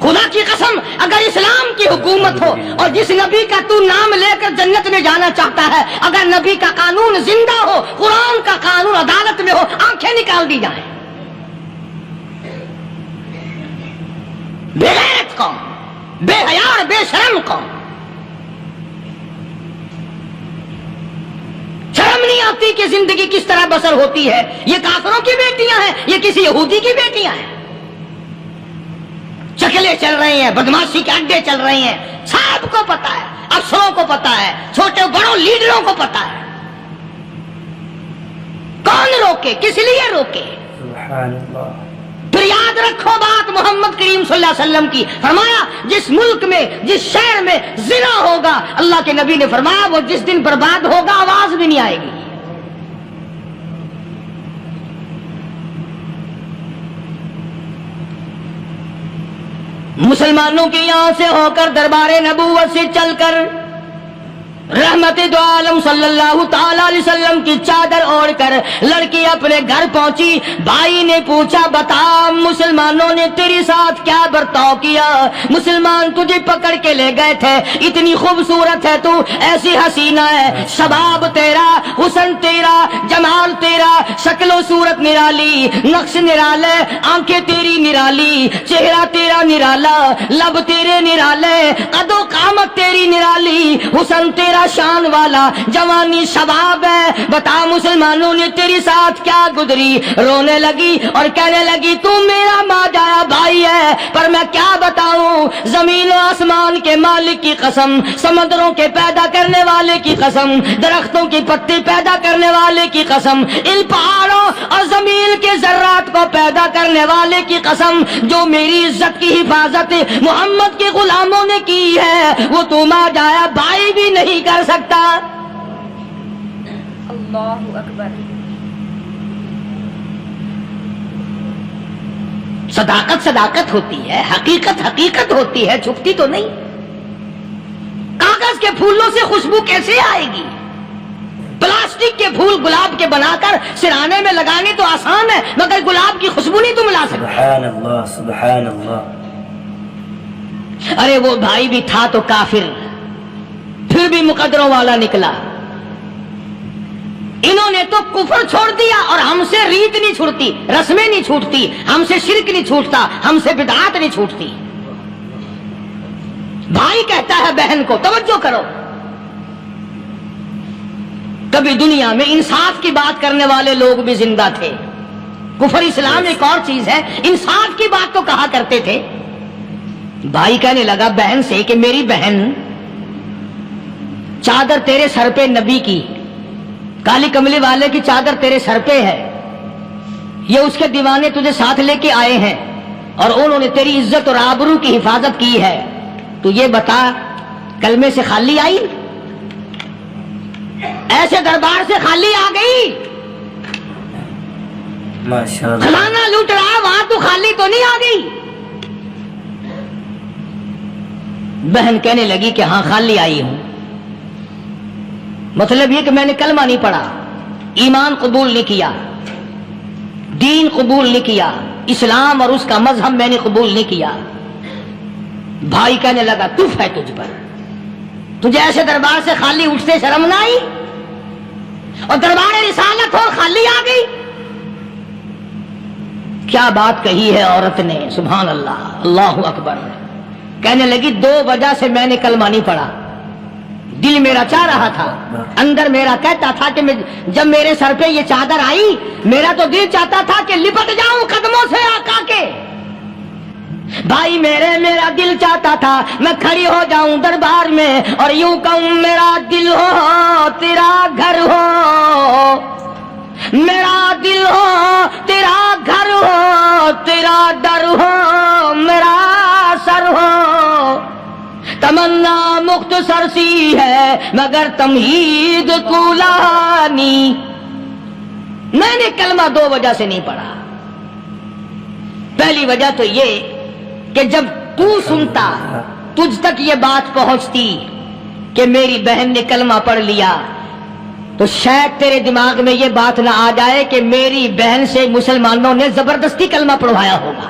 خدا کی قسم اگر اسلام کی حکومت ہو اور جس نبی کا تو نام لے کر جنت میں جانا چاہتا ہے، اگر نبی کا قانون زندہ ہو، قرآن کا قانون عدالت میں ہو، آنکھیں نکال دی جائیں۔ بے غیرت قوم، بے حیا بے شرم قوم، شرم نہیں آتی کہ زندگی کس طرح بسر ہوتی ہے. یہ کافروں کی بیٹیاں ہیں, یہ کسی یہودی کی بیٹیاں ہیں. چکلے چل رہے ہیں, بدماشی کے اڈے چل رہے ہیں, سب کو پتا ہے, افسروں کو پتا ہے, چھوٹے بڑوں لیڈروں کو پتا ہے. کون روکے, کس لیے روکے؟ سبحان اللہ. پھر یاد رکھو بات محمد کریم صلی اللہ علیہ وسلم کی. فرمایا جس ملک میں, جس شہر میں زنا ہوگا, اللہ کے نبی نے فرمایا وہ جس دن برباد ہوگا آواز بھی نہیں آئے گی. مسلمانوں کے یہاں سے ہو کر دربار نبوت سے چل کر رحمت دو عالم صلی اللہ تعالی علیہ وسلم کی چادر اوڑھ کر لڑکی اپنے گھر پہنچی. بھائی نے پوچھا بتا مسلمانوں نے تیرے ساتھ کیا برتاؤ کیا؟ مسلمان تجھے پکڑ کے لے گئے تھے, اتنی خوبصورت ہے تو, ایسی حسینہ ہے, شباب تیرا, حسن تیرا, جمال تیرا, شکل و صورت نرالی, نقش نرالے, آنکھیں تیری نرالی, چہرہ تیرا نرالا, لب تیرے نرالے, قد و قامت تیری نرالی, حسن تیرا شان والا, جوانی شباب ہے, بتا مسلمانوں نے تیرے ساتھ کیا گزری؟ رونے لگی اور کہنے لگی تو میرا ماجایا بھائی ہے, پر میں کیا بتاؤں, زمین و آسمان کے مالک کی قسم, سمندروں کے پیدا کرنے والے کی قسم, درختوں کی پتی پیدا کرنے والے کی قسم, ان پہاڑوں اور زمین کے ذرات کو پیدا کرنے والے کی قسم, جو میری عزت کی حفاظت محمد کے غلاموں نے کی ہے وہ تو ماجایا بھائی بھی نہیں کر سکتا. اللہ اکبر. صداقت صداقت ہوتی ہے, حقیقت حقیقت ہوتی ہے, چھپتی تو نہیں. کاغذ کے پھولوں سے خوشبو کیسے آئے گی؟ پلاسٹک کے پھول گلاب کے بنا کر سرانے میں لگانے تو آسان ہے, مگر گلاب کی خوشبو نہیں تم لا سکتے. سبحان اللہ, سبحان اللہ. ارے وہ بھائی بھی تھا تو کافر, پھر بھی مقدروں والا نکلا. انہوں نے تو کفر چھوڑ دیا, اور ہم سے ریت نہیں چھوٹتی, رسمیں نہیں چھوٹتی, ہم سے شرک نہیں چھوٹتا, ہم سے بدعات نہیں چھوٹتی. بھائی کہتا ہے بہن کو, توجہ کرو, کبھی دنیا میں انصاف کی بات کرنے والے لوگ بھی زندہ تھے. کفر اسلام ایک اور چیز ہے, انصاف کی بات تو کہا کرتے تھے. بھائی کہنے لگا بہن سے کہ میری بہن, چادر تیرے سر پہ نبی کی, کالی کملی والے کی چادر تیرے سر پہ ہے, یہ اس کے دیوانے تجھے ساتھ لے کے آئے ہیں, اور انہوں نے تیری عزت اور آبرو کی حفاظت کی ہے. تو یہ بتا کلمے سے خالی آئی, ایسے دربار سے خالی آ گئی؟ ماشاءاللہ. کھلانا لوٹ رہا وہاں تو خالی تو نہیں آ گئی؟ بہن کہنے لگی کہ ہاں خالی آئی ہوں. مطلب یہ کہ میں نے کلمہ نہیں پڑھا, ایمان قبول نہیں کیا, دین قبول نہیں کیا, اسلام اور اس کا مذہب میں نے قبول نہیں کیا. بھائی کہنے لگا تف ہے تجھ پر, تجھے ایسے دربار سے خالی اٹھتے شرم نہ آئی, اور دربار رسالت ہو خالی آ گئی. کیا بات کہی ہے عورت نے, سبحان اللہ, اللہ اکبر. کہنے لگی 2 وجہ سے میں نے کلمہ نہیں پڑھا. دل میرا چاہ رہا تھا, اندر میرا کہتا تھا کہ جب میرے سر پہ یہ چادر آئی, میرا تو دل چاہتا تھا کہ لپٹ جاؤں قدموں سے آقا کے. بھائی میرا دل چاہتا تھا میں کھڑی ہو جاؤں دربار میں اور یوں کہوں میرا دل ہو تیرا گھر ہو, میرا دل ہو تیرا گھر ہو, تیرا در ہو میرا سر ہو. تمنا مختصر سی ہے مگر تمہید طولانی. میں نے کلمہ 2 وجہ سے نہیں پڑھا. پہلی وجہ تو یہ کہ جب تو سنتا, تجھ تک یہ بات پہنچتی کہ میری بہن نے کلمہ پڑھ لیا, تو شاید تیرے دماغ میں یہ بات نہ آ جائے کہ میری بہن سے مسلمانوں نے زبردستی کلمہ پڑھوایا ہوگا.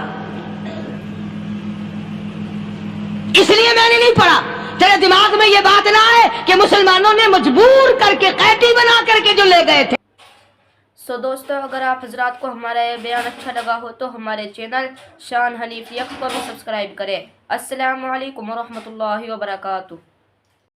اس لیے میں نے نہیں پڑھا. تیرے دماغ میں یہ بات نہ آئے کہ مسلمانوں نے مجبور کر کے قیدی بنا کر کے جو لے گئے تھے. سو دوستو, اگر آپ حضرات کو ہمارا یہ بیان اچھا لگا ہو تو ہمارے چینل شان حنیف یک کو بھی سبسکرائب کریں. السلام علیکم ورحمۃ اللہ وبرکاتہ.